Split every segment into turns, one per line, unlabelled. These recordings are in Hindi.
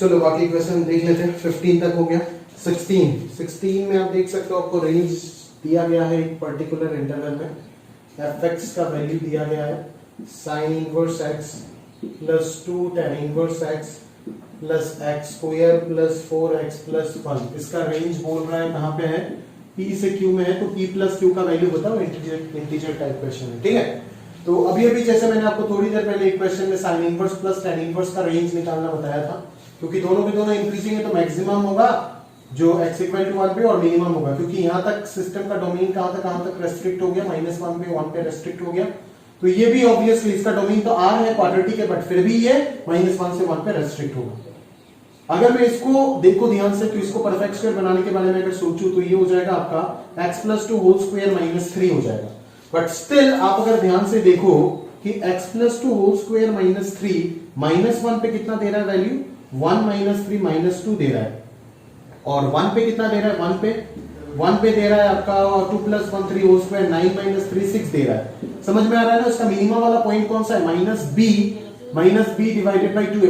चलो बाकी क्वेश्चन देख लेते हैं। 15 तक हो गया। 16 में आप देख सकते हो आपको रेंज दिया गया है एक पर्टिकुलर इंटरवल में। fx का वैल्यू दिया गया है sin inverse x plus 2 tan inverse x plus x square plus 4x plus 1। इसका रेंज बोल रहा है कहां पे है, p से q में है, तो p प्लस q का वैल्यू बताओ। इंटीजर टाइप क्वेश्चन है, ठीक है। तो अभी अभी जैसे मैंने आपको थोड़ी देर पहले एक क्वेश्चन में sin inverse plus tan inverse का रेंज निकालना बताया था, क्योंकि दोनों के दोनों इंक्रीजिंग है तो मैक्सिमम होगा जो x इक्वल टू 1 पे और मिनिमम होगा, क्योंकि यहां तक सिस्टम का डोमेन कहां तक रेस्ट्रिक्ट हो गया, -1 पे 1 पे रेस्ट्रिक्ट हो गया। तो ये भी ऑब्वियसली इसका डोमेन तो r है क्वाड्रेटिक है, बट फिर भी ये -1 से 1 पे रेस्ट्रिक्ट होगा। अगर मैं इसको देखो ध्यान से, तो इसको परफेक्ट स्क्वायर बनाने के बारे में अगर सोचूं तो ये हो जाएगा आपका x प्लस 2 होल स्क्वायर -3 हो जाएगा। बट स्टिल आप अगर ध्यान से देखो कि x प्लस 2 होल स्क्वायर -3 -1 पे कितना दे रहा है वैल्यू, 1 -3 -2 दे रहा है, और 1 पे कितना दे रहा है, 1 पे दे रहा है आपका 2 प्लस 1 3 होल स्क्वायर 9 -3 6 दे रहा है। समझ में आ रहा है ना। इसका मिनिमम वाला पॉइंट कौन सा है, -b डिवाइडेड बाई 2 है,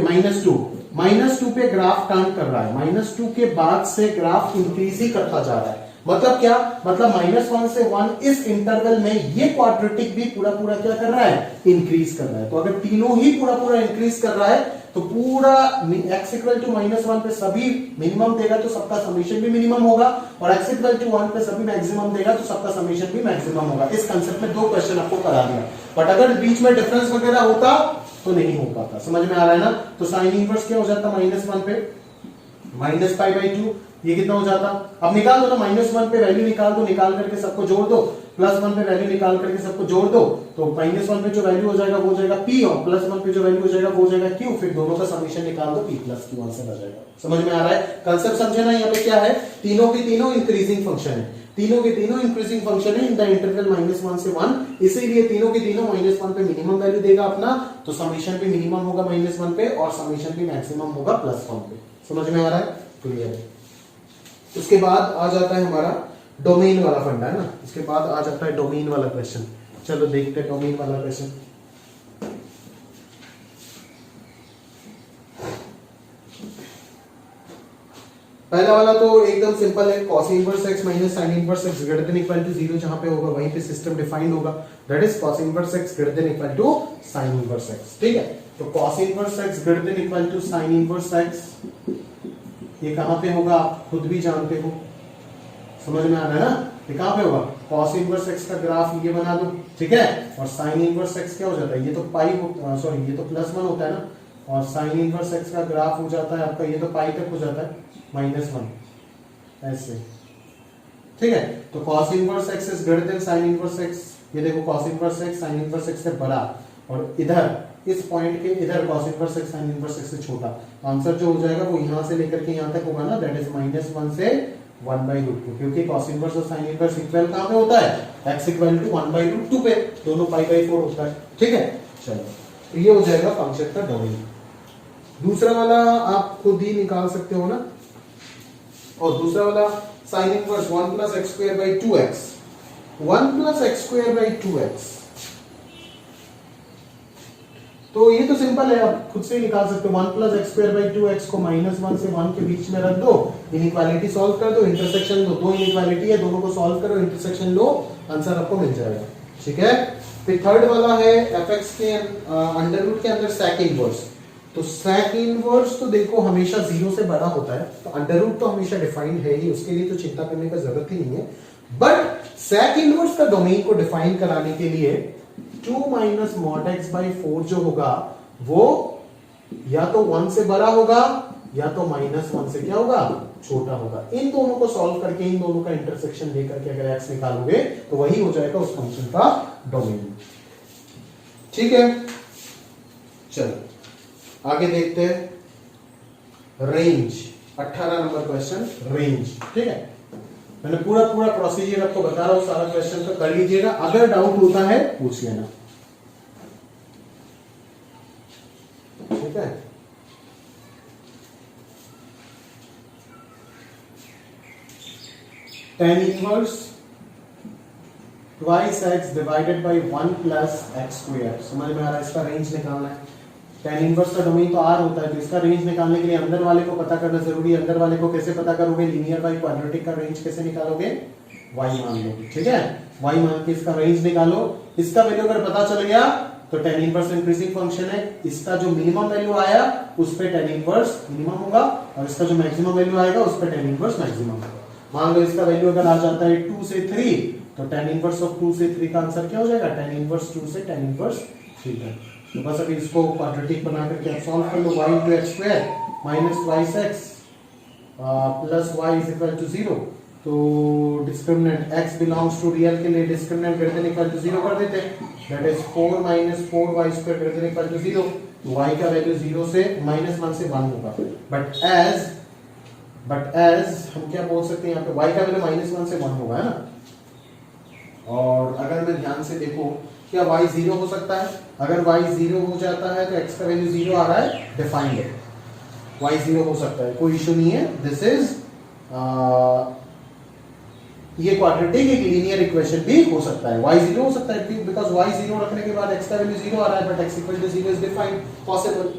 -2 पे ग्राफ टर्न कर रहा है, -2 के बाद से ग्राफ इंक्रीज ही करता जा रहा है। मतलब क्या, मतलब -1 से 1 इस इंटरवल में ये क्वाड्रेटिक भी पूरा क्या कर रहा है, इंक्रीज कर रहा है। तो अगर तीनों ही पूरा इंक्रीज कर रहा है तो पूरा x इक्वल टू -1 पे सभी मिनिमम देगा तो सबका समेशन भी मिनिमम होगा, और x इक्वल टू 1 पे सभी मैक्सिमम देगा तो सबका समेशन भी मैक्सिमम होगा। इस कंसेप्ट में 2 क्वेश्चन आपको करा दिया, बट अगर बीच में डिफरेंस वगैरह होता तो नहीं हो पाता। समझ में आ रहा है ना। तो साइन इनवर्स क्या हो जाता, -1 पे -π/2, ये कितना हो जाता, अब निकाल दो ना, -1 पे वैल्यू निकाल दो, निकाल करके सबको जोड़ दो, +1 पे वैल्यू निकाल करके सबको जोड़ दो, तो -1 पे जो वैल्यू हो जाएगा वो हो जाएगा p, और +1 पे जो वैल्यू हो जाएगा वो हो जाएगा q, फिर दोनों का समेशन निकाल दो, p + q से बचेगा। समझ में आ रहा है कंसेप्ट, समझे ना। यहाँ पे क्या है, तीनों के तीनों इंक्रीजिंग फंक्शन है, तीनों के तीनों इंक्रीजिंग फंक्शन है इन द इंटरवल -1 से 1, इसीलिए तीनों के तीनों -1 पे मिनिमम वैल्यू देगा अपना, तो समेशन भी मिनिमम होगा -1 पे और समेशन भी मैक्सिमम होगा +1 पे। समझ में आ रहा है, क्लियर है। उसके बाद आ जाता है हमारा डोमेन वाला फंडा, है ना। इसके बाद आ जाता है डोमेन वाला क्वेश्चन। चलो देखते हैं डोमेन वाला क्वेश्चन। पहला वाला तो एकदम सिंपल है, cos इनवर्स x माइनस sin inverse x greater than equal to 0 जहां पे होगा वहीं पे सिस्टम डिफाइंड होगा, that is cos inverse x greater than equal to sin inverse x। ठीक है, तो cos inverse x greater than equal to sin inverse x ये कहां पे होगा आप खुद भी जानते हो, समझ में आ रहा है ना। ये कहां पे होगा, cos इनवर्स x का ग्राफ ये बना दो, ठीक है, और sin इनवर्स x क्या हो जाता है, ये तो पाई सॉरी ये तो +1 होता है ना, और sin इनवर्स x का ग्राफ हो जाता है आपका, ये तो पाई तक हो जाता है -1 ऐसे। ठीक है, तो cos inverse x is greater than sin inverse x, ये देखो cos inverse x sin inverse x से बड़ा, और इधर इस पॉइंट के इधर cos inverse x sin inverse x से छोटा। आंसर जो हो जाएगा वो यहां से लेकर के यहां तक होगा ना, दैट इज -1 से 1/√2, क्योंकि cos इनवर्स और sin इनवर्स इक्वल कहां पे होता है, x इक्वल टू 1/√2 पे, दोनों π/4 होता है। ठीक है, चलो तो ये हो जाएगा फंक्शन का डोमेन। दूसरा वाला आप खुद ही निकाल सकते हो ना, और दूसरा वाला sin इनवर्स 1 + x²/2x, 1 + x²/2x, तो ये तो सिंपल है, आप खुद से ही निकाल सकते हो। 1 + x²/2x को -1 से 1 के बीच में रख दो, इनइक्वालिटी सॉल्व कर दो, इंटरसेक्शन लो, दो इनइक्वालिटी है, दोनों को सॉल्व करो, इंटरसेक्शन लो, आंसर आपको मिल जाएगा। ठीक है, फिर थर्ड वाला है fx के अंडर के अंदर sec इनवर्स। तो sec इनवर्स तो देखो हमेशा 0 से बड़ा होता है, तो अंडर तो हमेशा डिफाइंड है ही, उसके लिए तो चिंता करने का जरूरत ही नहीं है। बट sec इनवर्स का डोमेन को डिफाइन कराने के लिए 2 - mod x/4 जो होगा वो या तो 1 से बड़ा होगा या तो -1 से क्या होगा, छोटा होगा। इन दोनों को सॉल्व करके, इन दोनों का इंटरसेक्शन लेकर के अगर x निकालोगे तो वही हो जाएगा उस फंक्शन का डोमेन। ठीक है, चलो आगे देखते हैं रेंज। 18 number question, range. ठीक है, मैंने पूरा प्रोसीजर आपको बता रहा हूं, सारा क्वेश्चन तो कर लीजिएगा, अगर डाउट होता है पूछ लेना। ठीक है, tan inverse twice x divided by 1 + x², समझ में आ रहा है, इसका रेंज निकालना है। tan इनवर्स का डोमेन तो r होता है, तो इसका रेंज निकालने के लिए अंदर वाले को पता करना जरूरी है। अंदर वाले को कैसे पता करोगे? लीनियर बाई क्वाड्रेटिक का रेंज कैसे निकालोगे? y मान लो, ठीक है, y मान के इसका रेंज निकालो। इसका वैल्यू अगर पता चल गया तो tan इनवर्स इंक्रीजिंग फंक्शन है, इसका जो मिनिमम वैल्यू आया उस पे tan इनवर्स मिनिमम होगा और इसका जो मैक्सिमम वैल्यू आएगा उस पे tan इनवर्स मैक्सिमम होगा। मान लो इसका वैल्यू अगर आ जाता है 2 से 3, तो tan इनवर्स ऑफ 2 से 3 का आंसर क्या हो जाएगा? tan इनवर्स 2 से tan इनवर्स 3 है। तो बस अभी इसको क्वाड्रेटिक बना करके आप सॉल्व कर लो। y into x square minus twice x plus y is equal to 0। तो discriminant x belongs to real के लिए discriminant greater than equal to 0 कर देते हैं। That is 4 minus 4y square greater than equal to 0। तो y का वैल्यू 0 से -1 से 1 होगा। बट एज हम क्या बोल सकते हैं यहाँ पे? y का वैल्यू -1 से 1 होगा, है ना। और अगर मैं ध्यान से देखो, क्या y 0 हो सकता है? अगर y 0 हो जाता है तो x का वैल्यू 0 आ रहा है, डिफाइंड है, y 0 हो सकता है, कोई इशू नहीं है। दिस इज ये क्वाड्रेटिक एक लीनियर इक्वेशन भी हो सकता है। y 0 हो सकता है क्यों? बिकॉज़ y 0 रखने के बाद x का वैल्यू 0 आ रहा है, but x equal to 0 is defined, possible.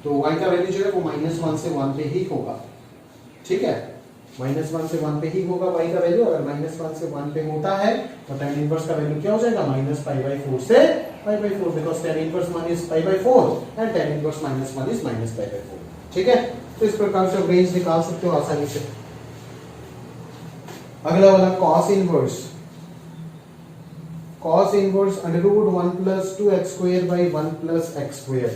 तो y का वैल्यू जो है वो -1 से 1 पे ही होगा, ठीक है, -1 से 1 पे ही होगा y का वैल्यू। अगर -1 से 1 पे होता है तो tan इनवर्स का वैल्यू क्या हो जाएगा? -π/4 से π/4, because tan inverse -π/4 and tan inverse -1 is -π/4, ठीक है। तो इस प्रकार से रेंज निकाल सकते हो आसानी से। अगला वाला cos inverse √1 + 2x square by 1 + x square.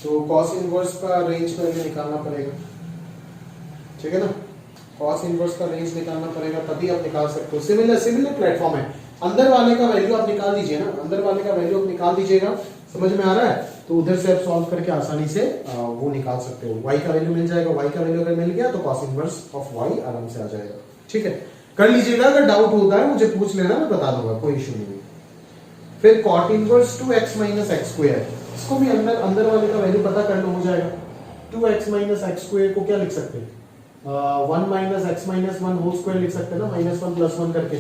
तो cos इनवर्स का रेंज पहले निकालना पड़ेगा, ठीक है ना। cos इनवर्स का रेंज निकालना पड़ेगा, तभी आप निकाल सकते हो। सिमिलर प्लेटफॉर्म है। अंदर वाले का वैल्यू आप निकाल दीजिए ना, अंदर वाले का वैल्यू आप निकाल दीजिएगा, समझ में आ रहा है? तो उधर से आप सॉल्व करके आसानी से वो निकाल सकते हो। y का वैल्यू मिल जाएगा, y का वैल्यू अगर मिल गया तो cos इनवर्स ऑफ y आराम से आ जाएगा, ठीक है। कर लीजिएगा, अगर डाउट होता है मुझे पूछ लेना, मैं बता दूंगा, कोई इशू नहीं है। फिर cot inverse 2x - x square, इसको भी अंदर वाले का वैल्यू पता कर लो, हो जाएगा। 2x - x स्क्वायर को क्या लिख सकते हैं? 1 - x - 1 होल स्क्वायर लिख सकते हैं ना, -1 + 1 करके।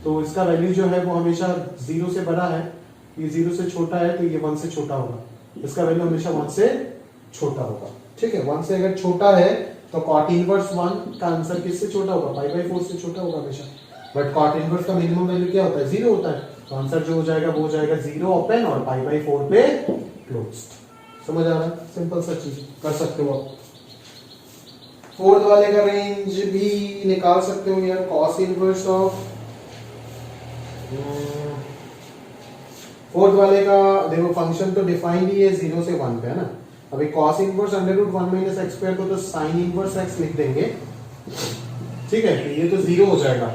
तो इसका वैल्यू जो है वो हमेशा 0 से बड़ा है, ये 0 से छोटा है, तो ये 1 से छोटा होगा। इसका वैल्यू हमेशा 1 से छोटा होगा, ठीक है। 1 से अगर छोटा है तो cot इनवर्स 1 का आंसर किससे छोटा होगा? π/4 से छोटा होगा हमेशा। बट cot इनवर्स का मिनिमम वैल्यू क्या होता है? 0 होता है। तो आंसर जो हो जाएगा वो हो जाएगा 0 ओपन और π/4 पे क्लोज्ड। समझ आ रहा है? सिंपल सा चीज कर सकते हो आप। फोर्थ वाले का रेंज भी निकाल सकते हो यार। cos इनवर्स ऑफ फोर्थ वाले का देखो, फंक्शन तो डिफाइंड ही है 0 से 1 पे, है ना। अभी cos इनवर्स √1 - x स्क्वायर को तो sin इनवर्स x लिख देंगे, ठीक है। तो ये तो 0 हो जाएगा,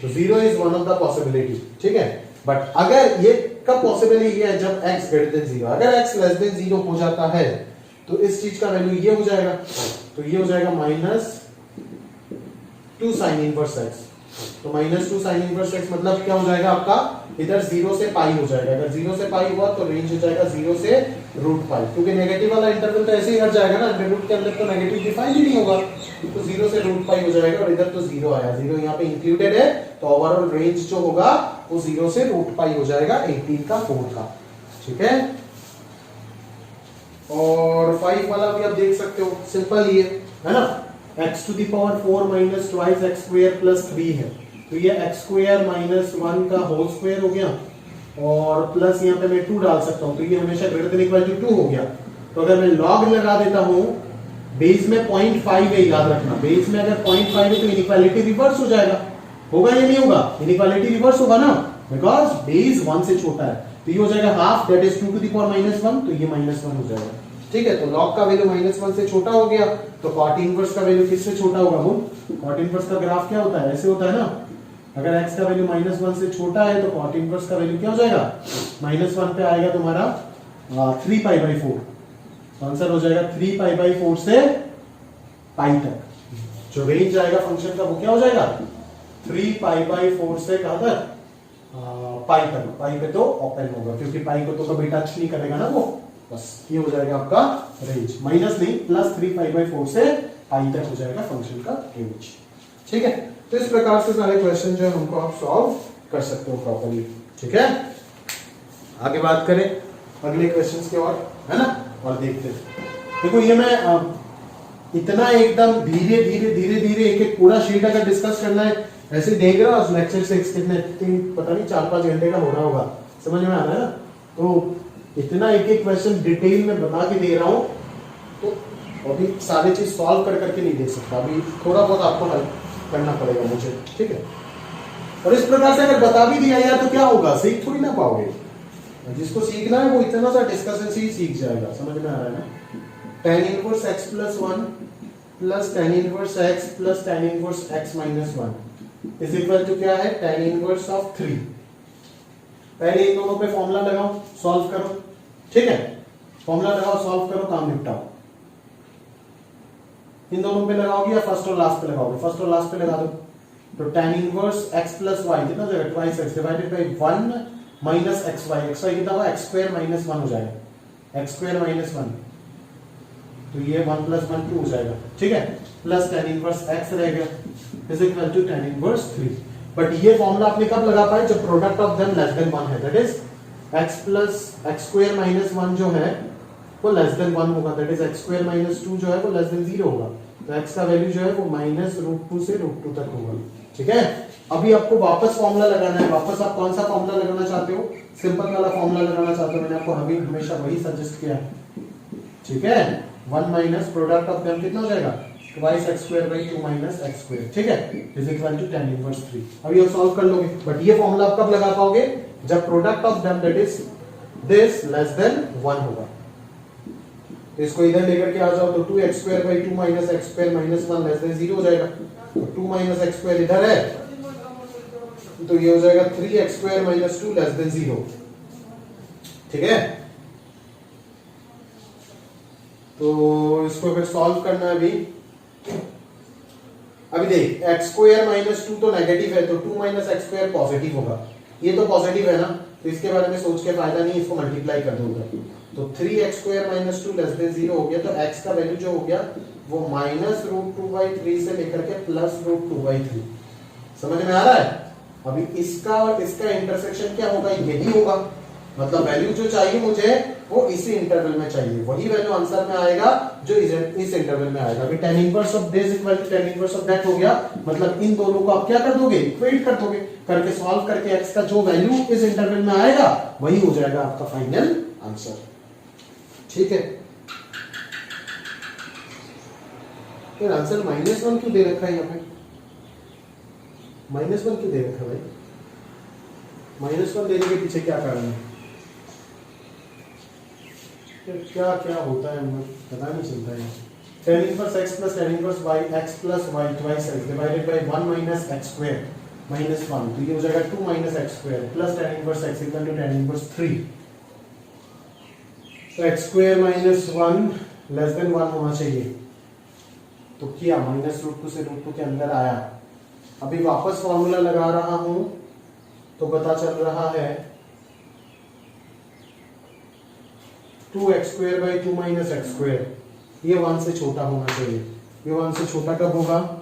तो 0 is one of the possibility, ठीक है। बट अगर ये कब पॉसिबिलिटी है? जब x ग्रेटर देन 0। अगर x लेस देन 0 हो जाता है तो इस चीज का वैल्यू ये हो जाएगा, तो ये हो जाएगा -2 sin इनवर्स x। तो -2 sin इनवर्स x मतलब क्या हो जाएगा आपका? इधर 0 से पाई हो जाएगा। अगर 0 से पाई हुआ तो रेंज हो जाएगा 0 से √π, क्योंकि नेगेटिव वाला इंटरवल तो ऐसे ही हट जाएगा ना, अंडर रूट के अंदर तो नेगेटिव डिफाइन ही नहीं होगा। तो 0 से √π हो जाएगा और इधर तो 0 आया, 0 यहाँ पे इंक्लूडेड है, तो ओवरऑल रेंज जो होगा वो 0 से √π हो जाएगा 18 का 4 का, ठीक है। और 5 वाला भी आप देख सकते हो, सिंपल ही है ना। x⁴ minus twice x square plus 3 है, तो ये x स्क्वायर माइनस 1 का होल स्क्वायर हो गया और प्लस यहाँ पे मैं 2 डाल सकता हूँ, तो ये हमेशा ग्रेटर देन इक्वल टू 2 हो गया। तो अगर मैं लॉग लगा देता हूँ, बेस में 0.5 है, याद रखना, बेस में अगर 0.5 है तो इनइक्वालिटी रिवर्स हो जाएगा। होगा या नहीं होगा? इनइक्वालिटी रिवर्स होगा ना, बिकॉज बेस 1 से छोटा है। तो ये हो जाएगा half, that is 2 to the power -1, तो ये -1 हो जाएगा, ठीक है। तो log का वैल्यू -1 से छोटा हो गया, तो cot इनवर्स का वैल्यू किससे छोटा होगा? वो cot इनवर्स का ग्राफ क्या होता है? ऐसे होता है ना। अगर x का वैल्यू -1 से छोटा है तो cot इनवर्स का वैल्यू क्या हो जाएगा? -1 पे आएगा तुम्हारा 3π/4। तो आंसर हो जाएगा 3π/4 से पाई तक। जो रेंज आएगा फंक्शन का वो क्या हो जाएगा? 3π/4 से कहां तक? पाई तक। पाई पे तो ओपन होगा, क्योंकि पाई को तो कभी टच नहीं करेगा ना वो। बस ये हो जाएगा आपका रेंज, माइनस नहीं, प्लस 3π/4 से पाई तक हो जाएगा फंक्शन का रेंज, ठीक है। तो इस प्रकार से सारे क्वेश्चन जो है उनको आप सॉल्व कर सकते हो प्रॉपर्ली, ठीक है। आगे बात करें अगले क्वेश्चंस की ओर, है ना। और देखते हैं। देखो ये मैं इतना एकदम धीरे धीरे धीरे धीरे एक एक पूरा शीट अगर डिस्कस करना है ऐसे देख रहा हूँ लेक्चर से कितने पता नहीं 4-5 घंटे का हो रहा होगा, समझ में आ रहा है ना। तो इतना एक एक क्वेश्चन डिटेल में बता के दे रहा हूँ, तो अभी सारी चीज सॉल्व कर करके नहीं दे सकता, अभी थोड़ा बहुत आपको हेल्प करना पड़ेगा मुझे, ठीक है। और इस प्रकार से अगर बता भी दिया यार तो क्या होगा, सीख थोड़ी ना पाओगे। जिसको सीखना है वो इतना सा डिस्कशन से ही सीख जाएगा, समझ में आ रहा है ना। tan inverse x plus 1 plus tan inverse x plus tan inverse x minus 1 is equal to क्या है, tan इनवर्स ऑफ 3। पहले इन दोनों पे फॉर्मूला लगाओ, सॉल्व करो, ठीक है। फॉर्मूला लगाओ, सॉल्व करो, काम निपटाओ। इन दोनों पे लगाओगे या फर्स्ट और लास्ट पे लगाओगे, फर्स्ट और लास्ट पे लगा दो। तो tan inverse x plus y कितना हो जाएगा, twice x divided by 1 minus xy, xy कितना होगा, x स्क्वायर माइनस 1 हो जाएगा, x स्क्वायर माइनस 1, तो ये 1 प्लस 1 2 हो जाएगा, ठीक है। प्लस tan इनवर्स x रहेगा is equal to tan inverse 3। But ये फॉर्मूला आपने कब लगा पाए, जब product of them less than 1 है, that is x plus x square minus 1 जो है वो लेस देन 1 होगा, that is x square minus 2 जो है वो लेस देन 0 होगा। तो x का वैल्यू जो है वो माइनस √2 से √2 तक होगा, ठीक है। अभी आपको वापस फॉर्मूला लगाना है, वापस आप कौन सा फॉर्मूला लगाना चाहते हो, सिंपल वाला फॉर्मूला लगाना चाहते हो, मैंने आपको अभी हमेशा वही सजेस्ट किया है, ठीक है। 1 माइनस प्रोडक्ट ऑफ देम कितना हो जाएगा, twice x square by 2 minus x square, ठीक है, is equal to tan inverse 3। अभी आप सॉल्व कर लोगे, बट ये फॉर्मूला आप कब लगा पाओगे, जब product of them that is this less than 1 होगा। तो इसको इधर लेकर के आ जाओ, तो 2x square by 2 minus x square minus 1 less than 0 हो जाएगा। तो 2 माइनस x स्क्वायर इधर है, तो ये हो जाएगा 3x square minus 2 less than 0, ठीक है। तो इसको फिर सॉल्व करना है अभी देख, x स्क्वायर माइनस 2 तो नेगेटिव है, तो 2 माइनस x स्क्वायर पॉजिटिव होगा, ये तो पॉजिटिव है ना, तो इसके बारे में सोच के फायदा नहीं, इसको मल्टीप्लाई कर दूंगा। तो 3x square minus 2 less than 0 हो गया, तो x का वैल्यू जो हो गया वो माइनस √2/3 से लेकर के प्लस √2/3, समझ में आ रहा है। अभी इसका और इसका इंटरसेक्शन क्या होगा, यही होगा, मतलब वैल्यू जो चाहिए मुझे वो इसी इंटरवल में चाहिए, वही वैल्यू आंसर में आएगा जो इस इंटरवल में आएगा। अभी tan inverse of this equal to tan inverse of that हो गया, मतलब इन दोनों को आप क्या कर दोगे, इक्वेट कर दोगे, करके सॉल्व करके x का जो वैल्यू इस इंटरवल में आएगा वही हो जाएगा आपका फाइनल आंसर, ठीक है। फिर आंसर -1 क्यों दे रखा है यहाँ पे, -1 क्यों दे रखा है भाई, -1 देने के पीछे क्या कारण है, क्या क्या होता है पता नहीं चलता है। tan inverse x plus tan inverse y x plus y twice x divided by 1 minus x square minus 1, तो ये हो जाएगा 2 minus x square plus tan inverse x equal to tan inverse 3। तो x square minus 1 less than 1 होना चाहिए, तो किया माइनस √2 से √2 के अंदर आया। अभी वापस फॉर्मूला लगा रहा हूं तो पता चल रहा है 2x square by 2 minus x square, ये 1 से छोटा होना चाहिए। ये 1 से छोटा कब होगा,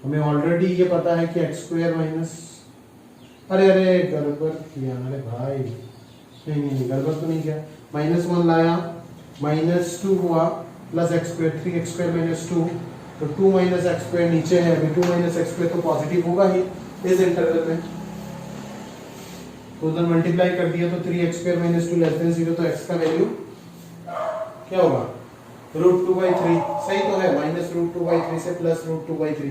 हमें ऑलरेडी ये पता है कि x स्क्वायर माइनस, अरे गड़बड़ किया, अरे भाई नहीं गड़बड़ तो नहीं किया, -1 लाया, -2 हुआ plus x square 3x square minus 2, तो 2 माइनस x स्क्वायर नीचे है, अभी 2 माइनस x स्क्वायर तो पॉजिटिव होगा ही इस इंटरवल में, तो उधर मल्टीप्लाई कर दिया तो 3x square minus 2 less than 0, तो x का वैल्यू क्या होगा, √2/3, सही तो है, माइनस √2/3 से प्लस √2/3,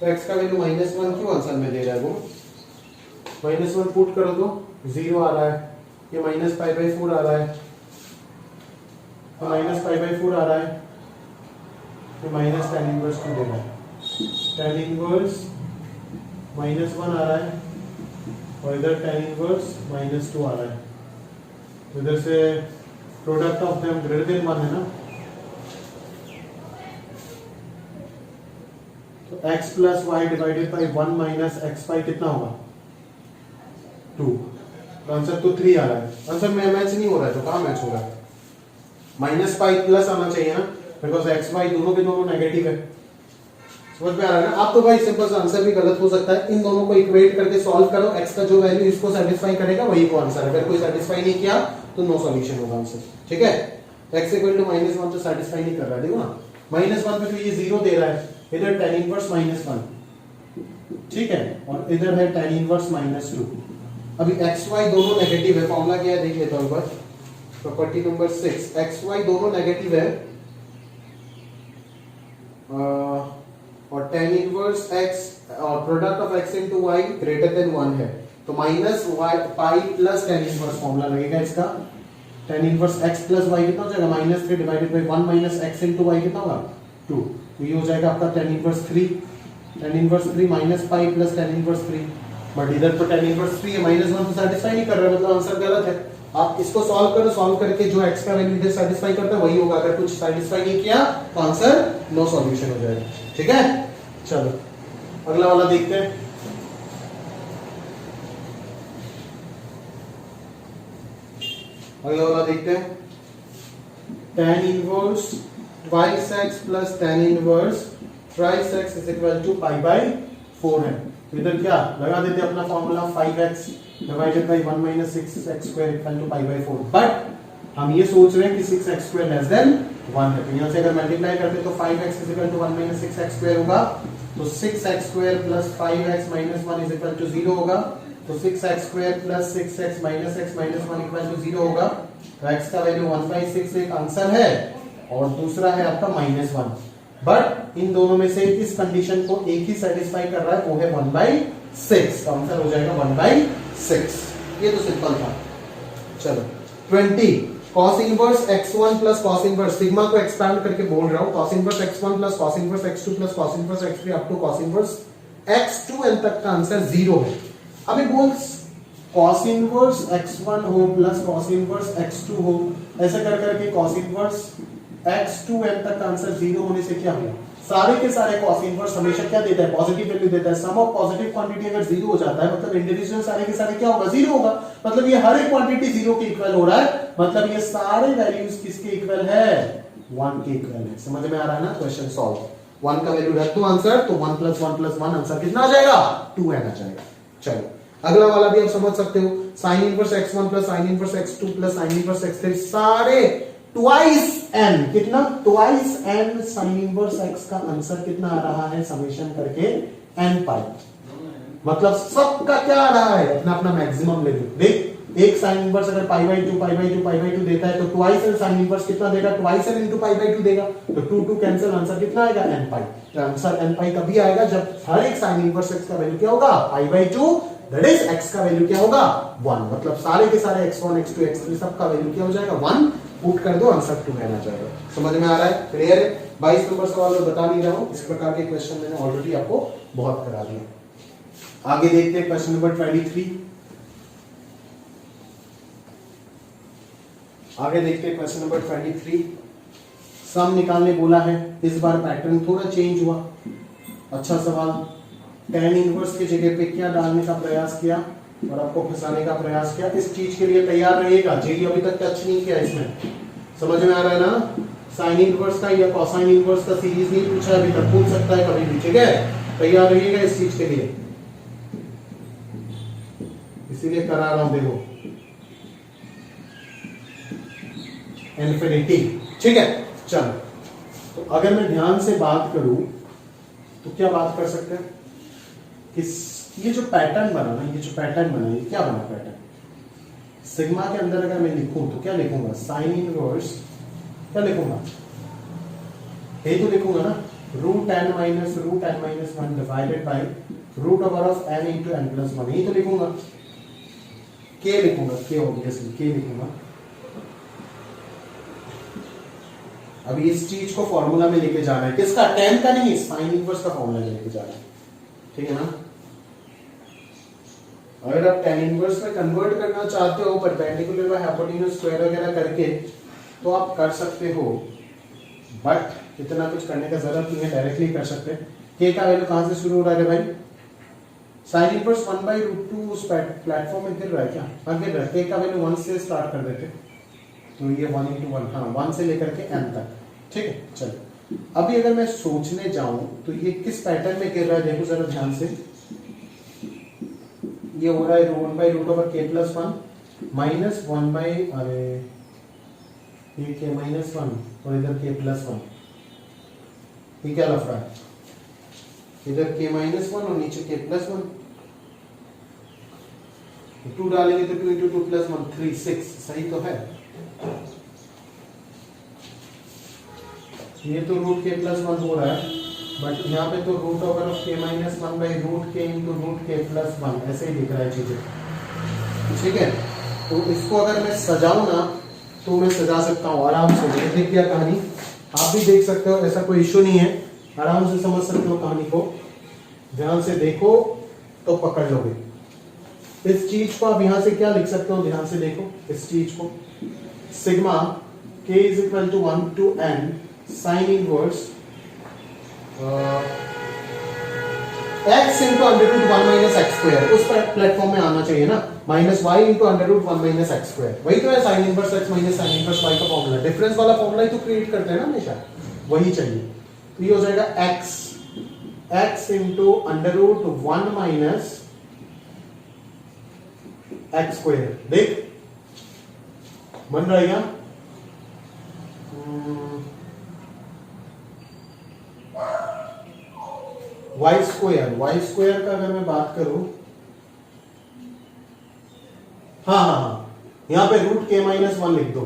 तो x का वैल्यू -1 क्यों आंसर में दे रहा है वो, -1 पुट करो तो 0 आ रहा है, ये -π/4 आ रहा है, तो -π/4 आ रहा है, तो माइनस tan इनवर्स 2 दे रहा है, tan इनवर्स -1 आ रहा है और इधर tan इनवर्स -2 आ रहा है, तो इधर से product of them greater than 1 है ना, तो x plus y divided by 1 minus x y कितना होगा 2, तो आंसर तो 3 आ रहा है, आंसर में मैच नहीं हो रहा है, तो कहाँ मैच हो रहा है, -π प्लस आना चाहिए ना, बिकॉज एक्स वाई दोनों के दोनों नेगेटिव है, समझ में आ रहा है ना? आप तो भाई सिंपल सा आंसर भी गलत हो सकता है। इन दोनों को इक्वेट करके सॉल्व करो, x का जो वैल्यू इसको सेटिस्फाई करेगा वही को आंसर। अगर कोई सेटिस्फाई नहीं किया तो नो सॉल्यूशन होगा आंसर। ठीक है, x इक्वल टू -1 तो सेटिस्फाई नहीं कर रहा है, देखो ना -1 पे तो ये 0 दे रहा है, इधर tan इनवर्स -1, ठीक है, और इधर है tan इनवर्स -2। अभी x y दोनों नेगेटिव है, फॉर्मूला क्या है देख लेता हूं एक बार। प्रॉपर्टी नंबर 6, x y दोनों नेगेटिव है और tan इनवर्स x और product of x into y greater than 1 है, तो minus y pi plus tan inverse formula लगेगा इसका। tan inverse x plus y कितना हो जाएगा -3 divided by 1 minus x into y कितना होगा 2, तो ये हो जाएगा आपका tan inverse 3, tan inverse 3 minus pi plus tan inverse 3, but इधर तो tan इनवर्स 3 है, -1 तो सेटिस्फाई नहीं कर रहा है, मतलब आंसर गलत है। आप इसको सॉल्व करो, सॉल्व करके जो x का वैल्यू इधर सेटिस्फाई करता है वही होगा, अगर कुछ सेटिस्फाई नहीं किया तो आंसर नो सॉल्यूशन हो जाएगा। ठीक है, चलो अगला वाला देखते हैं। अगला वाला देखते हैं, tan inverse twice x plus tan inverse thrice x is equal to pi by 4 है। तो इधर क्या लगा देते हैं अपना formula 5x divided by 1 minus 6x square equal to pi by 4, but हम ये सोच रहे हैं कि 6x square less than 1 है, तो यहाँ से अगर मल्टीप्लाई करते तो 5x is equal to 1 minus 6x square होगा, तो 6x square plus 5x minus 1 is equal to 0 होगा, तो 6x square plus 6x minus x minus 1 equal to 0 होगा, तो x का वैल्यू 1/6 एक आंसर है और दूसरा है आपका -1, बट इन दोनों में से इस कंडीशन को एक ही सेटिस्फाई कर रहा है, वो है 1/6, आंसर हो जाएगा 1/6। ये तो सिंपल था। चलो 20 cos inverse x1 plus cos inverse, sigma को एक्सपैंड करके बोल रहा हूं, cos inverse x1 plus cos inverse x2 plus cos inverse x3 up to cos inverse x2n तक का आंसर 0 है। अभी बोल cos इनवर्स x1 हो प्लस cos इनवर्स x2 हो, ऐसे कर करके cos इनवर्स x2n तक का आंसर 0 होने से क्या होगा, सारे के सारे cos इनवर्स हमेशा क्या देता है, पॉजिटिव वैल्यू देता है। सम ऑफ पॉजिटिव क्वांटिटी अगर 0 हो जाता है मतलब इंडिविजुअल सारे के सारे क्या होगा 0 होगा, मतलब ये हर एक क्वांटिटी 0 के इक्वल हो रहा है, मतलब ये सारे वैल्यूज किसके इक्वल है 1 के इक्वल है। समझ में आ रहा है ना, क्वेश्चन सॉल्व। 1 का वैल्यू रख दो आंसर, तो 1 + 1 + 1 आंसर कितना आ जाएगा 2n आ जाएगा। चलो अगला वाला भी आप समझ सकते हो, sin inverse x1 plus sin inverse x2 plus sin inverse x3 सारे ट्वाइस n, कितना twice n sin inverse x का आंसर कितना आ रहा है समेशन करके n पाई, मतलब सबका क्या आ रहा है अपना अपना मैक्सिमम ले लो। देख एक sin इनवर्स अगर pi/2 देता है तो ट्वाइस n sin इनवर्स कितना देगा, ट्वाइस n into pi/2 देगा, तो 2 कैंसिल, आंसर कितना आएगा n पाई। तो आंसर n पाई कभी आएगा जब हर एक sin इनवर्स x का वैल्यू क्या होगा pi/2, दैट इज x का वैल्यू क्या होगा 1, मतलब सारे के सारे x1 x2 x3 सबका वैल्यू क्या हो जाएगा 1, पुट कर दो आंसर 2 रहना चाहिए। समझ में आ रहा है, क्लियर है। 22 नंबर सवाल में बता नहीं रहा हूं, इस प्रकार के क्वेश्चन मैंने ऑलरेडी आपको बहुत करा दिया। आगे देखते हैं क्वेश्चन नंबर 23। आगे देखते हैं क्वेश्चन नंबर 23। सम निकालने बोला है, इस बार पैटर्न थोड़ा चेंज हुआ। अच्छा सवाल, tan इनवर्स की जगह पे क्या डालने का प्रयास किया और आपको फंसाने का प्रयास किया। इस चीज के लिए तैयार रहिएगा, जेई अभी तक टच नहीं किया इसमें। समझ में आ रहा है ना, साइन इनवर्स का या कोसाइन इनवर्स का सीरीज नहीं पूछा अभी तक, पूछ सकता है कभी भी, ठीक है। तैयार रहिएगा इस चीज के लिए, इसीलिए करा रहा हूं, देखो इन्फिनिटी, ठीक है। चलो तो अगर मैं ध्यान से बात करूं तो क्या बात कर सकते हैं कि ये जो पैटर्न बना ना, ये जो पैटर्न बना, ये क्या बना पैटर्न, सिग्मा के अंदर अगर मैं लिखूं तो क्या लिखूंगा, साइन इनवर्स क्या लिखूंगा, ये तो लिखूंगा ना √n - √n - 1 divided bye √n into n + 1, ये तो लिखूंगा। के लिखूंगा, के ऑब्वियसली के लिखूंगा। अभी इस चीज को फॉर्मूला में लेके जाना है, किसका, tan का नहीं, साइन इनवर्स का फॉर्मूला लेके जाना है, ठीक है ना। अगर आप tan इनवर्स में कन्वर्ट करना चाहते हो परपेंडिकुलर व हाइपोटेन्यूज स्क्वायर वगैरह करके तो आप कर सकते हो, बट इतना कुछ करने का जरूरत नहीं है, डायरेक्टली कर सकते हैं। के का वैल्यू कहां से शुरू हो रहा है भाई, साइन इनवर्स 1/√2 उस प्लेटफॉर्म में गिर रहा है क्या, हाँ गिर रहा है। के का वैल्यू 1 से स्टार्ट कर देते, तो ये 1 into 1, हाँ 1 से लेकर के n तक, ठीक है। चलो अभी अगर मैं सोचने जाऊं तो ये किस पैटर्न में गिर रहा है देखो जरा ध्यान से। ये हो रहा है 1/√k+1 माइनस 1/, अरे ये k -1 और इधर k+1, ये क्या लग रहा है? इधर k -1 और नीचे k+1, 2 डालेंगे तो 2 × 2 + 1 3 6, सही तो है। ये तो √k+1 हो रहा है, बट यहाँ पे तो √k -1/√k × √k+1 ऐसे ही दिख रहा है चीजें, ठीक है। तो इसको अगर मैं सजाऊं ना तो मैं सजा सकता हूँ आराम से। मैंने देख लिया कहानी, आप भी देख सकते हो, ऐसा कोई इश्यू नहीं है, आराम से समझ सकते हो कहानी को। ध्यान से देखो तो पकड़ लोगे। इस चीज को आप यहां से क्या लिख सकते हो, ध्यान से देखो इस चीज को, sigma k = 1 to n sin inverse x × √1 - x², उस प्लेटफॉर्म में आना चाहिए ना, -y × √1 - x², वही तो है sin inverse x - sin inverse y का फॉर्मूला। डिफरेंस वाला फॉर्मूला ही तो क्रिएट करते हैं ना हमेशा, वही चाहिए। तो ये हो जाएगा x × √1 - x²। देख बन रहा है क्या? y² का अगर मैं बात करूं, हाँ, यहां पे √k -1 लिख दो,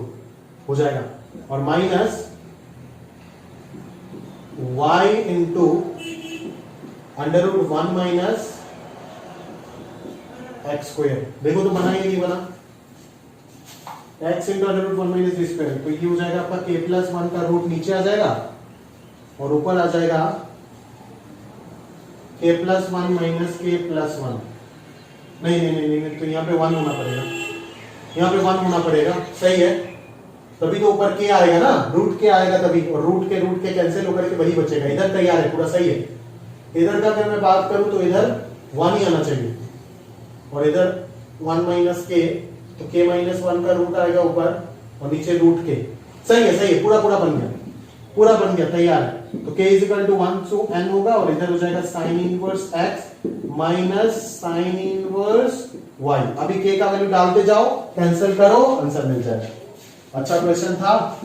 हो जाएगा, और माइनस y × √1 - x²। देखो तो बना ही नहीं बना, x × √1 - x², तो ये हो जाएगा आपका k+1 का रूट नीचे आ जाएगा और ऊपर आ जाएगा k+1 - k+1। नहीं, तो यहाँ पे 1 होना पड़ेगा, यहाँ पे 1 होना पड़ेगा, सही है, तभी तो ऊपर k आएगा ना, √k आएगा तभी, और रूट के कैंसिल होकर के वही बचेगा। इधर तैयार है, पूरा सही है। इधर का अगर मैं बात करूं तो इधर 1 ही आना चाहिए, और इधर 1 - k, तो k -1 का रूट आएगा ऊपर और नीचे √k। सही है, पूरा बन गया, तैयार है। तो k = 1 to n होगा, और इधर हो जाएगा sin inverse x माइनस sin inverse y। अभी k का वैल्यू डालते जाओ, कैंसिल करो, आंसर मिल जाएगा। अच्छा क्वेश्चन था,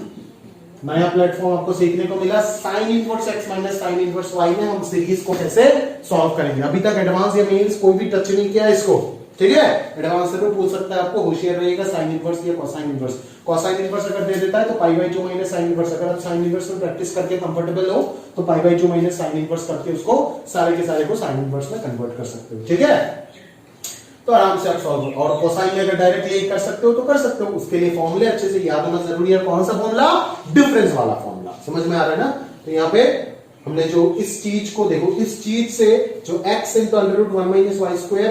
नया प्लेटफॉर्म आपको सीखने को मिला। sin inverse x माइनस sin inverse y में हम सीरीज को कैसे सॉल्व करेंगे। अभी तक एडवांस या मेंस कोई भी टच नहीं किया इसको, ठीक है। एडवांस से पूछ सकता है आपको, होशियार रहिएगा। sin इनवर्स या cosine इनवर्स, cosine इनवर्स अगर दे देता है तो π/2 माइनस sin इनवर्स। अगर आप sin इनवर्स में प्रैक्टिस करके कंफर्टेबल हो तो π/2 माइनस sin इनवर्स करके उसको सारे के सारे को sin इनवर्स में कन्वर्ट कर सकते हो, ठीक है। तो आराम से आप सॉल्व, और कोसाइन में अगर डायरेक्टली कर सकते हो तो कर सकते हो। उसके लिए फॉर्मूले अच्छे से याद होना जरूरी है। कौन सा फॉर्मूला? डिफरेंस वाला फॉर्मूला। समझ में आ रहा है ना? तो यहाँ पे हमने जो इस चीज को देखो, इस चीज से जो x × √1 - y²